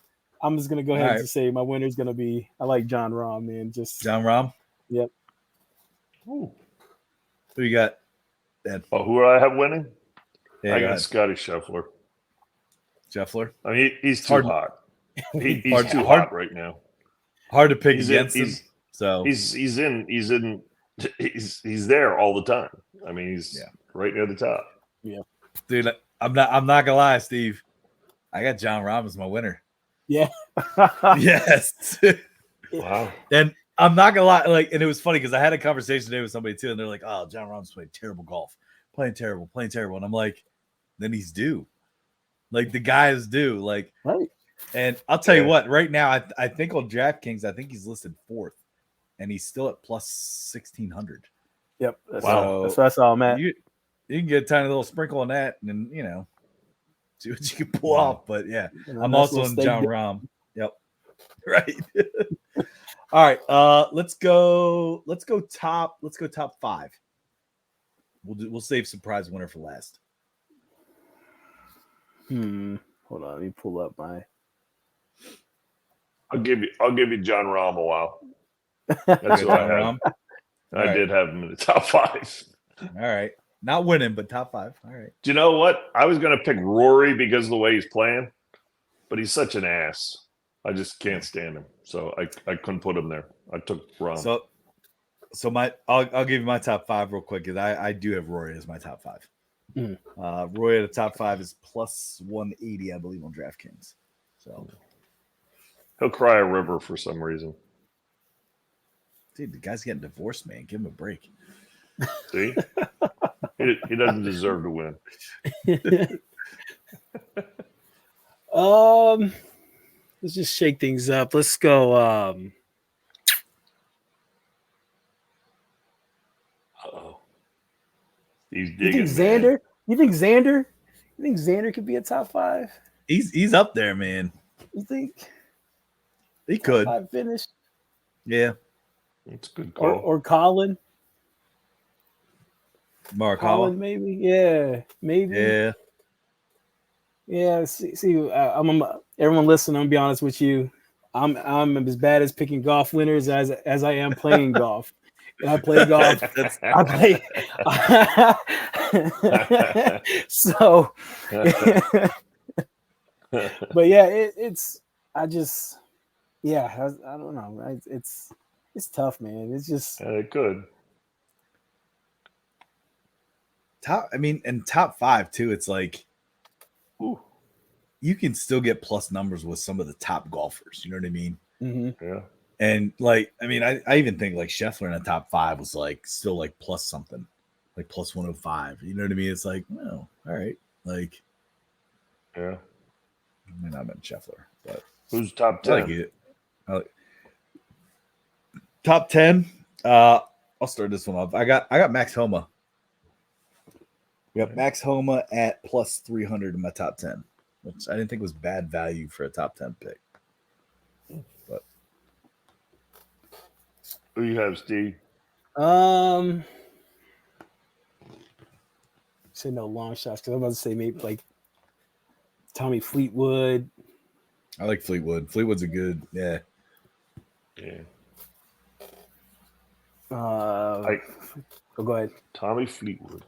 I'm just going to go ahead and say my winner is going to be, I like John Rahm, man. Just John Rahm? Yep. Ooh. Who you got, Dan? Oh, who do I have winning? Yeah, I got Scotty Scheffler. Scheffler? I mean, he's too hot. He's too hot right now. Hard to pick against him. So he's there all the time. I mean, he's right near the top. Yeah, dude, I'm not gonna lie, Steve. I got John Rahm as my winner. Yeah. Yes. Wow. And I'm not gonna lie, and it was funny because I had a conversation today with somebody too, and they're like, "Oh, John Rahm's playing terrible golf, playing terrible," and I'm like, "Then he's due. Like the guy is due. Like, right." And I'll tell you what. Right now, I think on DraftKings, I think he's listed 4th. And he's still at plus 1,600. Yep. That's what I saw him at. You can get a tiny little sprinkle on that and then, see what you can pull off. But yeah, I'm also on John Rahm. Yep. Right. All right. Let's go top 5. We'll save surprise winner for last. Hold on, let me pull up my. I'll give you John Rahm a while. That's what I have. I did have him in the top 5. All right. Not winning, but top 5. All right. Do you know what? I was going to pick Rory because of the way he's playing, but he's such an ass. I just can't stand him. So I couldn't put him there. I took Rahm. So I'll give you my top 5 real quick because I do have Rory as my top 5. Rory at the top 5 is plus 180, I believe, on DraftKings. So he'll cry a river for some reason. Dude, the guy's getting divorced, man. Give him a break. See? he doesn't deserve to win. Let's just shake things up. Let's go. Uh-oh. He's digging. You think Xander? Man. You think Xander could be a top 5? He's up there, man. You think he could 5 finish? Yeah. It's a good call. Or Colin. Mark Colin, maybe. Yeah, maybe. Yeah. Yeah. See, I'm everyone listening. I'm gonna be honest with you. I'm as bad as picking golf winners as I am playing golf. And I play golf. So, but yeah, it's. I don't know. It's tough, man. It's just it could. Top 5 too. It's like, ooh, you can still get plus numbers with some of the top golfers. You know what I mean? Mm-hmm. Yeah. And I even think like Scheffler in the top 5 was like still like plus something, like plus 105. You know what I mean? It's like, well, all right, like, yeah. I mean, I meant Scheffler, but who's top 10? Top 10. I'll start this one off. I got Max Homa. We have Max Homa at plus 300 in my top 10, which I didn't think was bad value for a top 10 pick. But who you have, Steve? Say no long shots because I'm about to say maybe like Tommy Fleetwood. I like Fleetwood. Fleetwood's a good, yeah. Yeah. Go ahead. Tommy Fleetwood.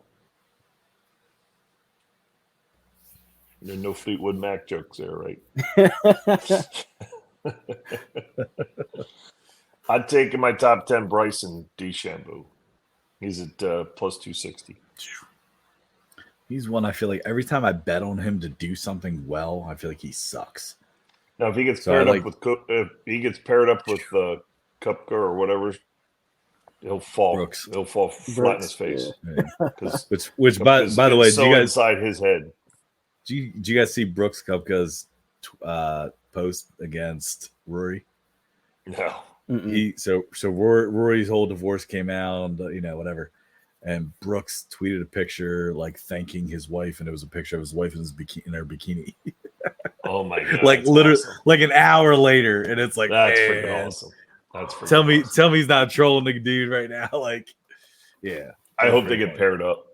There's no Fleetwood Mac jokes there, right? I'd take in my top 10 Bryson DeChambeau. He's at plus 260. He's one I feel like every time I bet on him to do something well, I feel like he sucks. Now, if he gets paired up with Koepka or whatever, he'll fall. Brooks. He'll fall flat in his face. Yeah. Which by the way, so inside his head. Do you guys see Brooks Koepka's post against Rory? No. Rory's whole divorce came out, whatever, and Brooks tweeted a picture like thanking his wife, and it was a picture of his wife in her bikini. Oh my god! Like literally, awesome. Like an hour later, and it's like that's freaking awesome. That's freaking tell me he's not trolling the dude right now. Like, yeah. I hope they get paired up.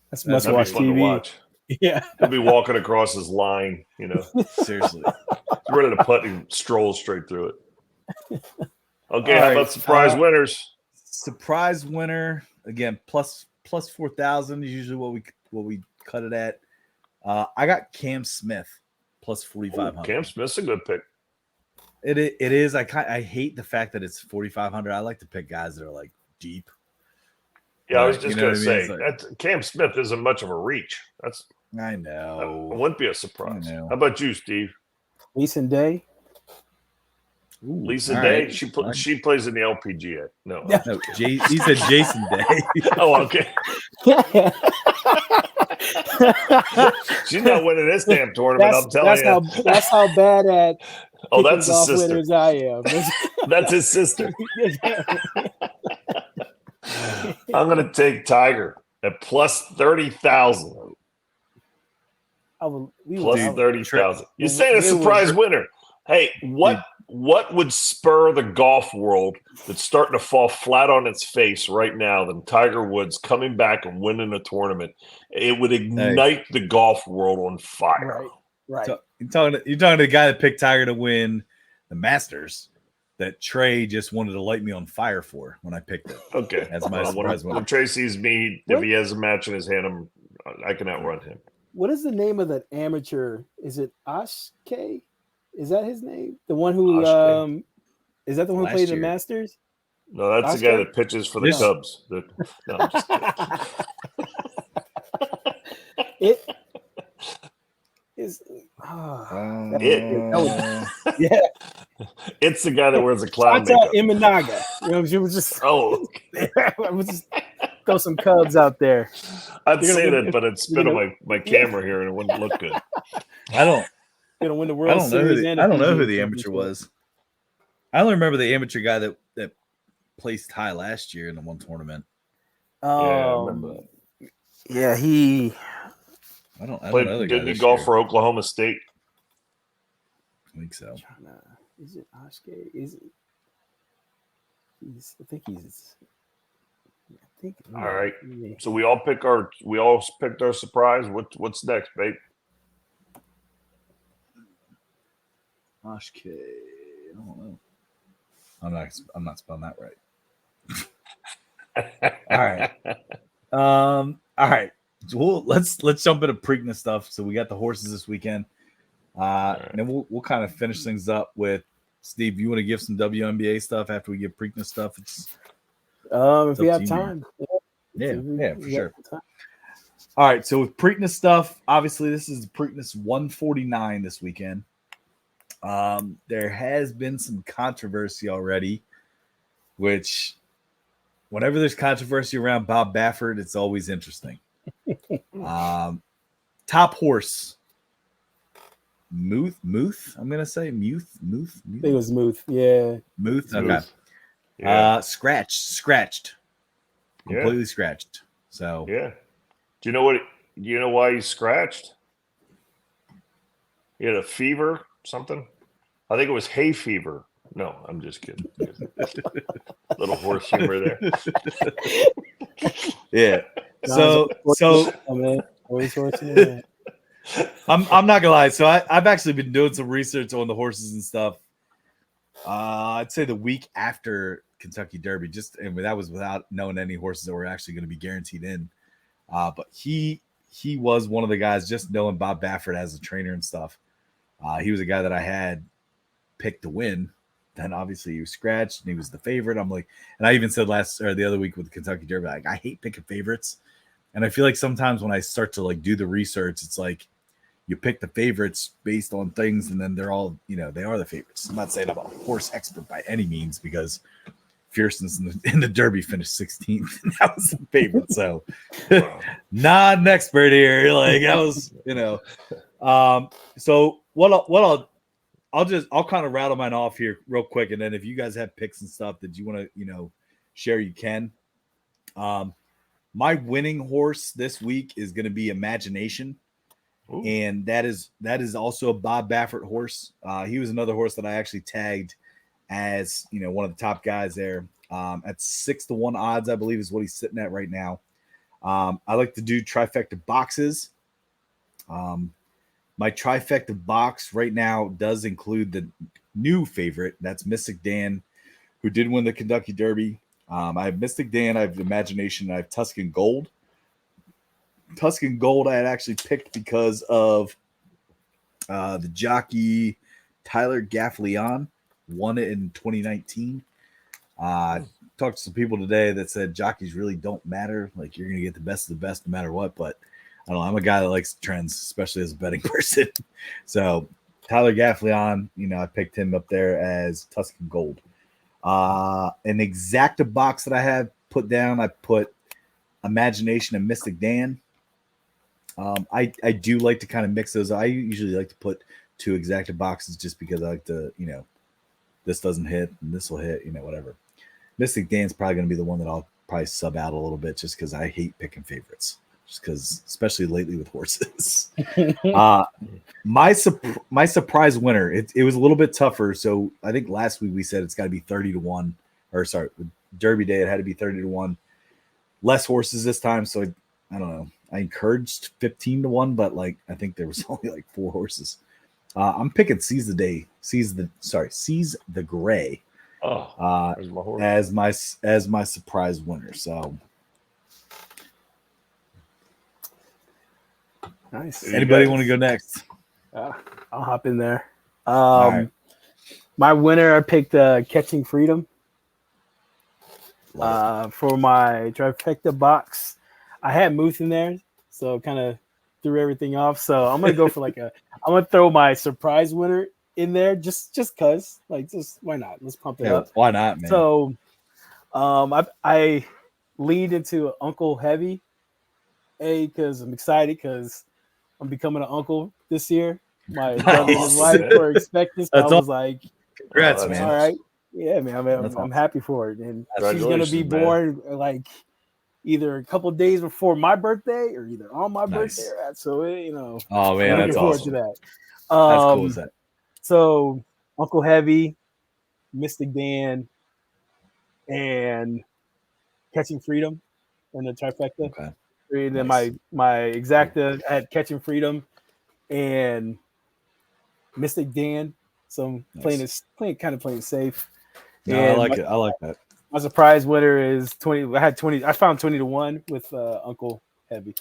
That's must watch fun TV. To watch. Yeah, he'll be walking across his line. Seriously, he's ready to putt and stroll straight through it. Okay, how about surprise winners? Surprise winner again, plus 4,000 is usually what we cut it at. I got Cam Smith plus 4,500. Cam Smith's a good pick. It is. I hate the fact that it's 4,500. I like to pick guys that are like deep. Yeah, I was just going to say that Cam Smith isn't much of a reach. I know. It wouldn't be a surprise. How about you, Steve? Lisa Day. Ooh, Lisa Day. Right. She plays in the LPGA. No, he said Jason Day. Oh, okay. She's not winning this damn tournament. I'm telling you. That's how bad at. Oh, that's his sister. Winners I am. That's his sister. I'm going to take Tiger at plus 30,000. Plus 30,000. You're saying a surprise winner. Hey, what would spur the golf world that's starting to fall flat on its face right now than Tiger Woods coming back and winning a tournament? It would ignite the golf world on fire. Right. So you're talking to the guy that picked Tiger to win the Masters that Trey just wanted to light me on fire for when I picked it. Okay. That's my surprise winner. When Trey sees me, if he has a match in his hand, I can outrun him. What is the name of that amateur? Is it Ashke? Is that his name? The one who is that the one who played the Masters? No, that's the guy that pitches for the Cubs. No, I'm just kidding. It's the guy that wears a clown makeup. Imanaga. She was just throw some Cubs out there. I'd say that, but it'd spin on my camera here and it wouldn't look good. I don't. Gonna win the World Series. I don't know who the amateur was. I only remember the amateur guy that placed high last year in the one tournament. Yeah, I remember that. Yeah, he. I don't know. Didn't he golf for Oklahoma State? I think so. Is it Ashke? Is it? I think he's. All right. So we all picked our surprise. What's next, babe? Ashke. I don't know. I'm not spelling that right. All right. All right. Well, let's jump into Preakness stuff. So we got the horses this weekend. And then we'll kind of finish things up with Steve. You want to give some WNBA stuff after we give Preakness stuff? If we have time. Yeah, for sure. All right. So with Preakness stuff, obviously this is Preakness 149 this weekend. There has been some controversy already, which whenever there's controversy around Bob Baffert, it's always interesting. Top horse. Muth. I'm gonna say Muth. I think it was Muth. Yeah. Muth. Okay. Yeah. Scratched. Completely scratched. So yeah. Do you know why he's scratched? He had a fever, something. I think it was hay fever. No, I'm just kidding. Little horse humor there. Yeah. So always horse in the hand. I'm not gonna lie. So I've actually been doing some research on the horses and stuff. I'd say the week after Kentucky Derby, and that was without knowing any horses that were actually going to be guaranteed in. But he was one of the guys, just knowing Bob Baffert as a trainer and stuff. He was a guy that I had picked to win. Then obviously he was scratched and he was the favorite. I'm like, and I even said the other week with the Kentucky Derby, like, I hate picking favorites. And I feel like sometimes when I start to like do the research, it's like you pick the favorites based on things, and then they're all, they are the favorites. I'm not saying I'm a horse expert by any means, because Fierceness in the Derby finished 16th, and that was the favorite. So not an expert here. Like, that was, So I'll kind of rattle mine off here real quick, and then if you guys have picks and stuff that you want to, share, you can. My winning horse this week is going to be Imagination. Ooh. And that is also a Bob Baffert horse. He was another horse that I actually tagged as, one of the top guys there. At 6-1 odds, I believe, is what he's sitting at right now. I like to do trifecta boxes. My trifecta box right now does include the new favorite. That's Mystic Dan, who did win the Kentucky Derby. I have Mystic Dan, I have Imagination, and I have Tuscan Gold. Tuscan Gold I had actually picked because of the jockey Tyler Gaffleon won it in 2019. Talked to some people today that said jockeys really don't matter. Like, you're going to get the best of the best no matter what. But I don't know. I'm a guy that likes trends, especially as a betting person. So Tyler Gaffleon, I picked him up there as Tuscan Gold. An exacta box that I have put down, I put Imagination and Mystic Dan. I do like to kind of mix those. I usually like to put two exacta boxes just because I like to, this doesn't hit and this will hit, whatever. Mystic Dan's probably going to be the one that I'll probably sub out a little bit just because I hate picking favorites, just because, especially lately with horses. My surprise winner, it was a little bit tougher. So I think last week we said it's got to be 30-1, or sorry, Derby Day it had to be 30-1. Less horses this time, so I don't know. I encouraged 15-1, but like I think there was only like 4 horses. I'm picking Seize the Gray. As my surprise winner. So nice. Anybody want to go next? I'll hop in there. Right. My winner, I picked Catching Freedom. For my trifecta box, I had Moose in there, so kind of threw everything off. So I'm gonna go for I'm gonna throw my surprise winner in there just cause, like, just why not? Let's pump it up. Why not, man? So, I leaned into Uncle Heavy, because I'm excited because I'm becoming an uncle this year. My brother and his wife were expecting, so I was like, congrats, man. All right. Yeah, man. I'm happy for it. And she's going to be born like either a couple of days before my birthday or either on my birthday. So, oh, man, I'm that's looking forward awesome. to that. That's cool as that. So, Uncle Heavy, Mystic Dan, and Catching Freedom in the trifecta. Okay. And then my exacta, I had Catching Freedom and Mystic Dan. So I'm playing it safe. No, I like it. I like that. My surprise winner is 20. I found 20-1 with Uncle Heavy.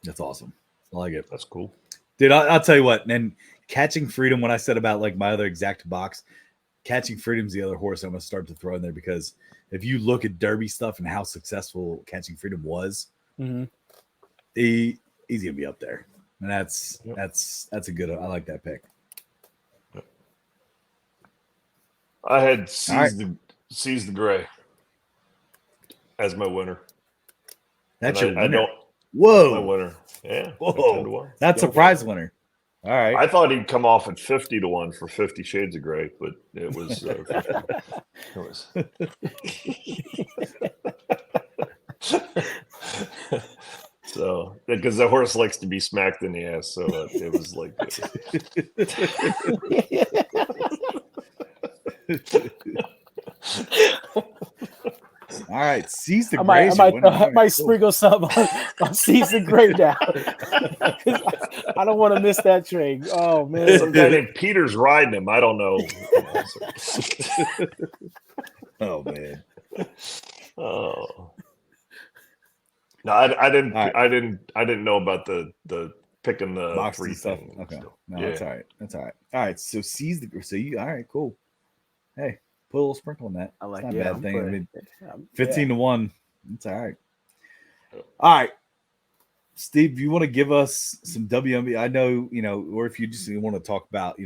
That's awesome. I like it. That's cool. Dude, I'll tell you what, and Catching Freedom, when I said about like my other exact box, Catching Freedom's the other horse I'm going to start to throw in there, because if you look at Derby stuff and how successful Catching Freedom was, he's going to be up there. And that's a good, I like that pick. I had Seize the Gray as my winner. That's and your I winner. don't. Whoa. My winner. Yeah. Whoa. That's a prize winner. All right. I thought he'd come off at 50-1 for 50 Shades of Grey, but it was. So, because the horse likes to be smacked in the ass, so it was like. All right, seize the I grace. might sprinkle something on Seize the Gray now. I don't want to miss that train. Oh man, Some guy named Peter's riding him. I don't know. Oh man. Oh. No, I didn't. Right. I didn't know about the picking the Box free and stuff. thing. Okay, So, no, yeah. that's all right. That's all right. All right, so seize the. So you all right? Cool. Hey, put a little sprinkle on that. I like it's not a bad thing. I mean, 15 yeah. to 1. It's all right. All right, Steve, you want to give us some WNBA? I know, or if you just want to talk about,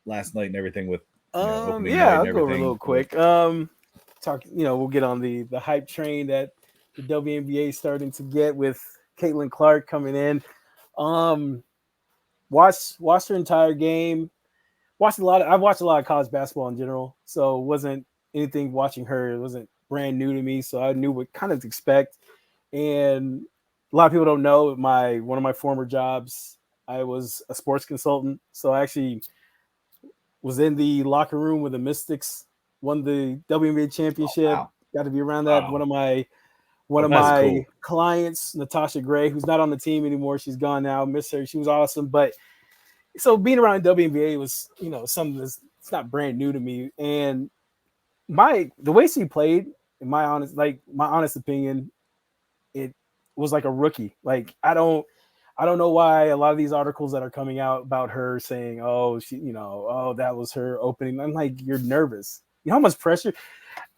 last night and everything with opening night I'll and go over a everything. little quick. Talk, we'll get on the hype train that the WNBA is starting to get with Caitlin Clark coming in. Watched her entire game. I've watched a lot of college basketball in general, so it wasn't anything watching her. It wasn't brand new to me, so I knew what kind of to expect. And a lot of people don't know one of my former jobs, I was a sports consultant. So I actually was in the locker room with the Mystics, won the WNBA championship. Oh, wow. Got to be around that. Wow. One of my cool. clients, Natasha Gray, who's not on the team anymore. She's gone now. Miss her. She was awesome. But so being around WNBA was, something that's it's not brand new to me. And the way she played, in my honest opinion, it was like a rookie. Like I don't know why a lot of these articles that are coming out about her saying, "Oh, she, that was her opening." I'm like, you're nervous. You know how much pressure.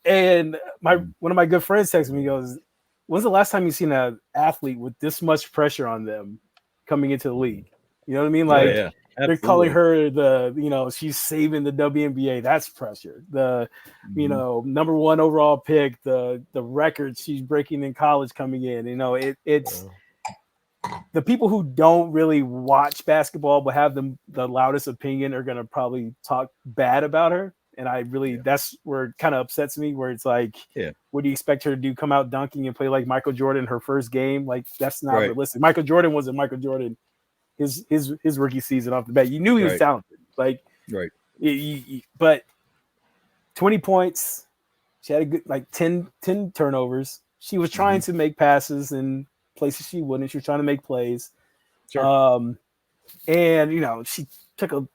And one of my good friends texted me, he goes, "When's the last time you seen an athlete with this much pressure on them coming into the league?" You know what I mean? Like yeah. they're calling her she's saving the WNBA. That's pressure. The number 1 overall pick, the record she's breaking in college coming in. It's the people who don't really watch basketball but have the loudest opinion are gonna probably talk bad about her. And that's where it kind of upsets me, where it's like, what do you expect her to do? Come out dunking and play like Michael Jordan her first game? Like that's not realistic. Michael Jordan wasn't Michael Jordan. His rookie season off the bat, you knew he was talented. Like, but 20 points. She had a good 10 turnovers. She was trying to make passes in places she wouldn't. She was trying to make plays. Sure. And she took 4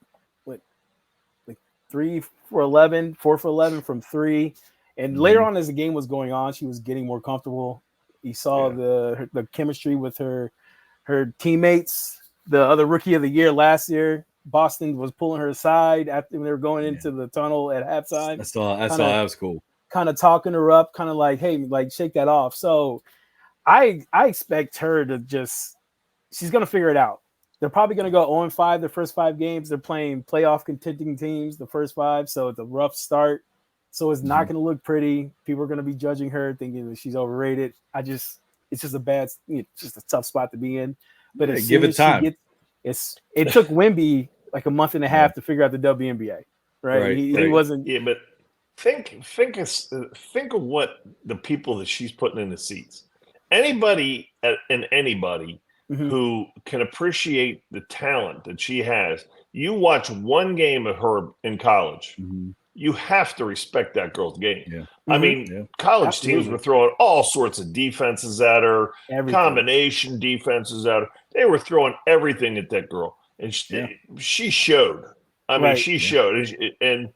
for 11 from 3. And later on, as the game was going on, she was getting more comfortable. You saw the chemistry with her teammates. The other rookie of the year last year, Boston, was pulling her aside after when they were going into the tunnel at halftime. I saw that was cool. Kind of talking her up, kind of like, hey, like shake that off. So I expect her to she's going to figure it out. They're probably going to go 0-5 the first 5 games. They're playing playoff contending teams the first 5. So it's a rough start. So it's not going to look pretty. People are going to be judging her, thinking that she's overrated. It's just a tough spot to be in. But as give it time. It took Wemby like a month and a half to figure out the WNBA, right? He wasn't. Yeah, but think of what the people that she's putting in the seats. Anybody who can appreciate the talent that she has. You watch one game of her in college. You have to respect that girl's game. Yeah. I mean, college teams were throwing all sorts of defenses at her, combination defenses at her. They were throwing everything at that girl, and she showed. I mean, she showed, and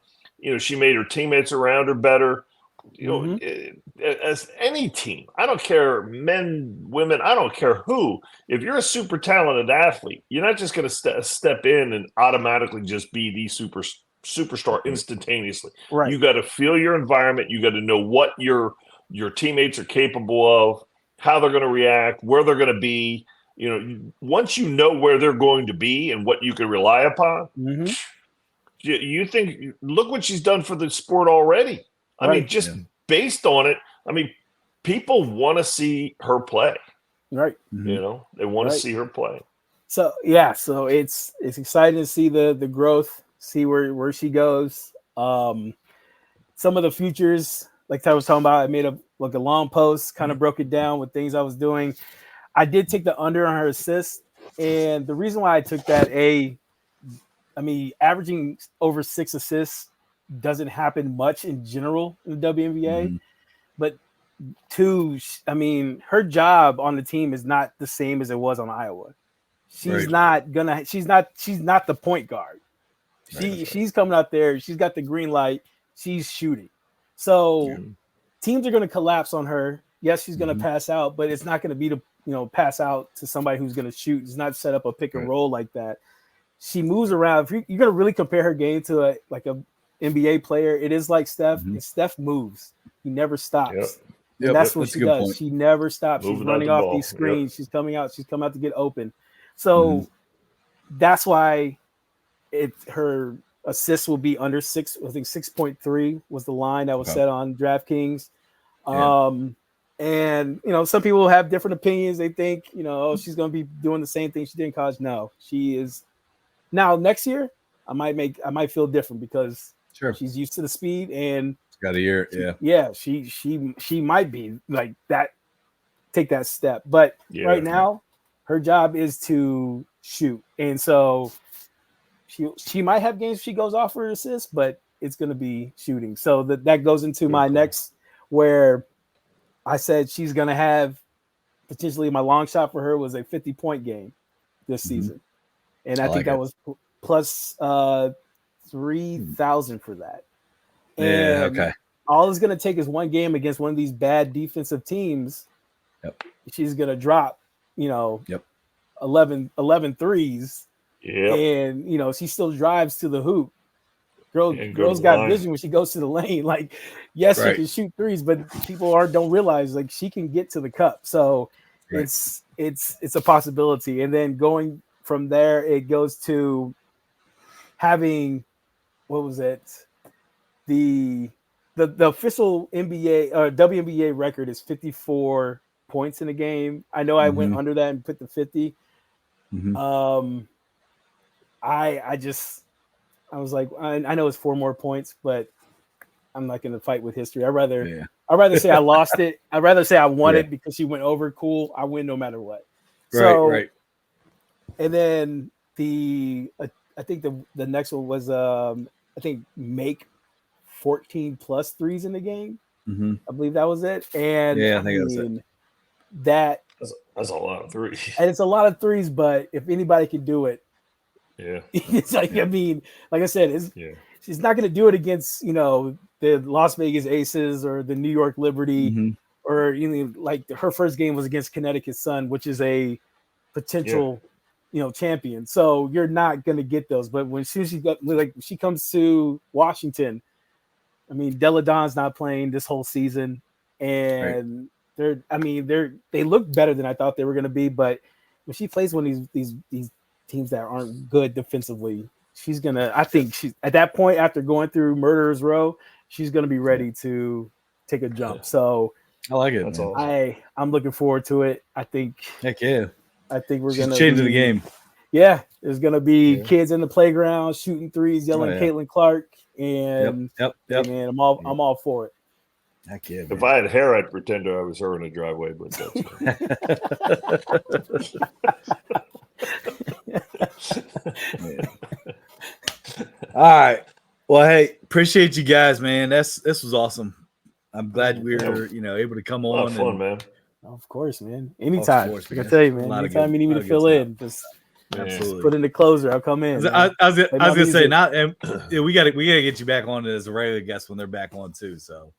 she made her teammates around her better. As any team, I don't care, men, women, I don't care who. If you're a super talented athlete, you're not just going to step in and automatically just be the superstar instantaneously. Right. You got to feel your environment. You got to know what your teammates are capable of, how they're going to react, where they're going to be. Once you know where they're going to be and what you can rely upon, you think, look what she's done for the sport already. I mean, just based on it, I mean, people want to see her play. Right. They want to see her play. So it's exciting to see the growth, see where she goes. Some of the futures, like I was talking about, I made a long post, kind of broke it down with things I was doing. I did take the under on her assist, and the reason why I took that, averaging over 6 assists doesn't happen much in general in the WNBA. Mhm. But two, I mean, her job on the team is not the same as it was on Iowa. She's not the point guard. She's coming out there. She's got the green light. She's shooting. So teams are going to collapse on her. Yes, she's going to pass out, but it's not going to be to pass out to somebody who's going to shoot. It's not set up a pick and roll like that. She moves around. If you're going to really compare her game to a NBA player, it is like Steph. And Steph moves. He never stops. And that's what she does. Point. She never stops. She's running off these screens. She's coming out. She's coming out to get open. So that's why her assists will be under 6. I think 6.3 was the line that was set on DraftKings. And some people have different opinions. They think she's going to be doing the same thing she did in college. No, she is. Now next year, I might feel different because she's used to the speed and she's got a year. She might be like that. Take that step, but right now, her job is to shoot, and so she might have games she goes off for assists, but it's going to be shooting. So that goes into my next where I said she's going to have potentially my long shot for her was a 50-point game this season, and I think that was plus 3,000 for that. And all it's going to take is one game against one of these bad defensive teams. She's going to drop, 11 threes. And, she still drives to the hoop. Girl's got vision when she goes to the lane. Like, yes, she can shoot threes, but people don't realize like she can get to the cup. So it's a possibility. And then going from there, it goes to having, what was it? The official NBA or WNBA record is 54 points in a game. I know I went under that and put the 50. I was like, I know it's 4 more points, but I'm not going to fight with history. I'd rather say I lost it. I'd rather say I won it because she went over. Cool. I win no matter what. And then I think the next one was make 14 plus threes in the game. I believe that was it. And I think that was it. That's a lot of threes. And it's a lot of threes, but if anybody can do it, it's like, I mean, like I said, she's not going to do it against, the Las Vegas Aces or the New York Liberty or, like her first game was against Connecticut Sun, which is a potential, champion. So you're not going to get those. But when she comes to Washington, I mean, Della Don's not playing this whole season, and they look better than I thought they were going to be. But when she plays one of these teams that aren't good defensively, she's gonna. I think she's at that point after going through Murderer's Row, she's gonna be ready to take a jump. So I like it. That's all. I'm looking forward to it. I think. Heck yeah. I think we're She's gonna changing the game. Yeah, there's gonna be kids in the playground shooting threes, yelling Caitlin Clark, and and I'm all for it. Heck yeah, if I had hair, I'd pretend I was her in a driveway, but that's all right. Well, hey, appreciate you guys, man. This was awesome. I'm glad we were, able to come on. Fun, man. Of course, man. Anytime. Course, I tell you, man. Anytime you need me to fill in, just put in the closer. I'll come in. I was gonna say, we gotta get you back on as a regular guest when they're back on too. So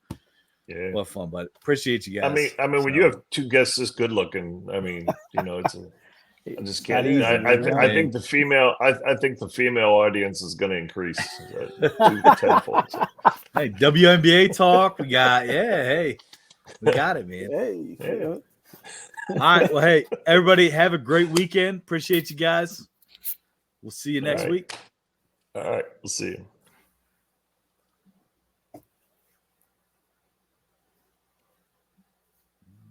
well, fun, but appreciate you guys. I mean, when you have 2 guests this good looking, it's I just can't. I think the female audience is going to increase tenfold. Hey, WNBA talk. We got we got it, man. All right. Well, hey, everybody, have a great weekend. Appreciate you guys. We'll see you next week. All right. We'll see you.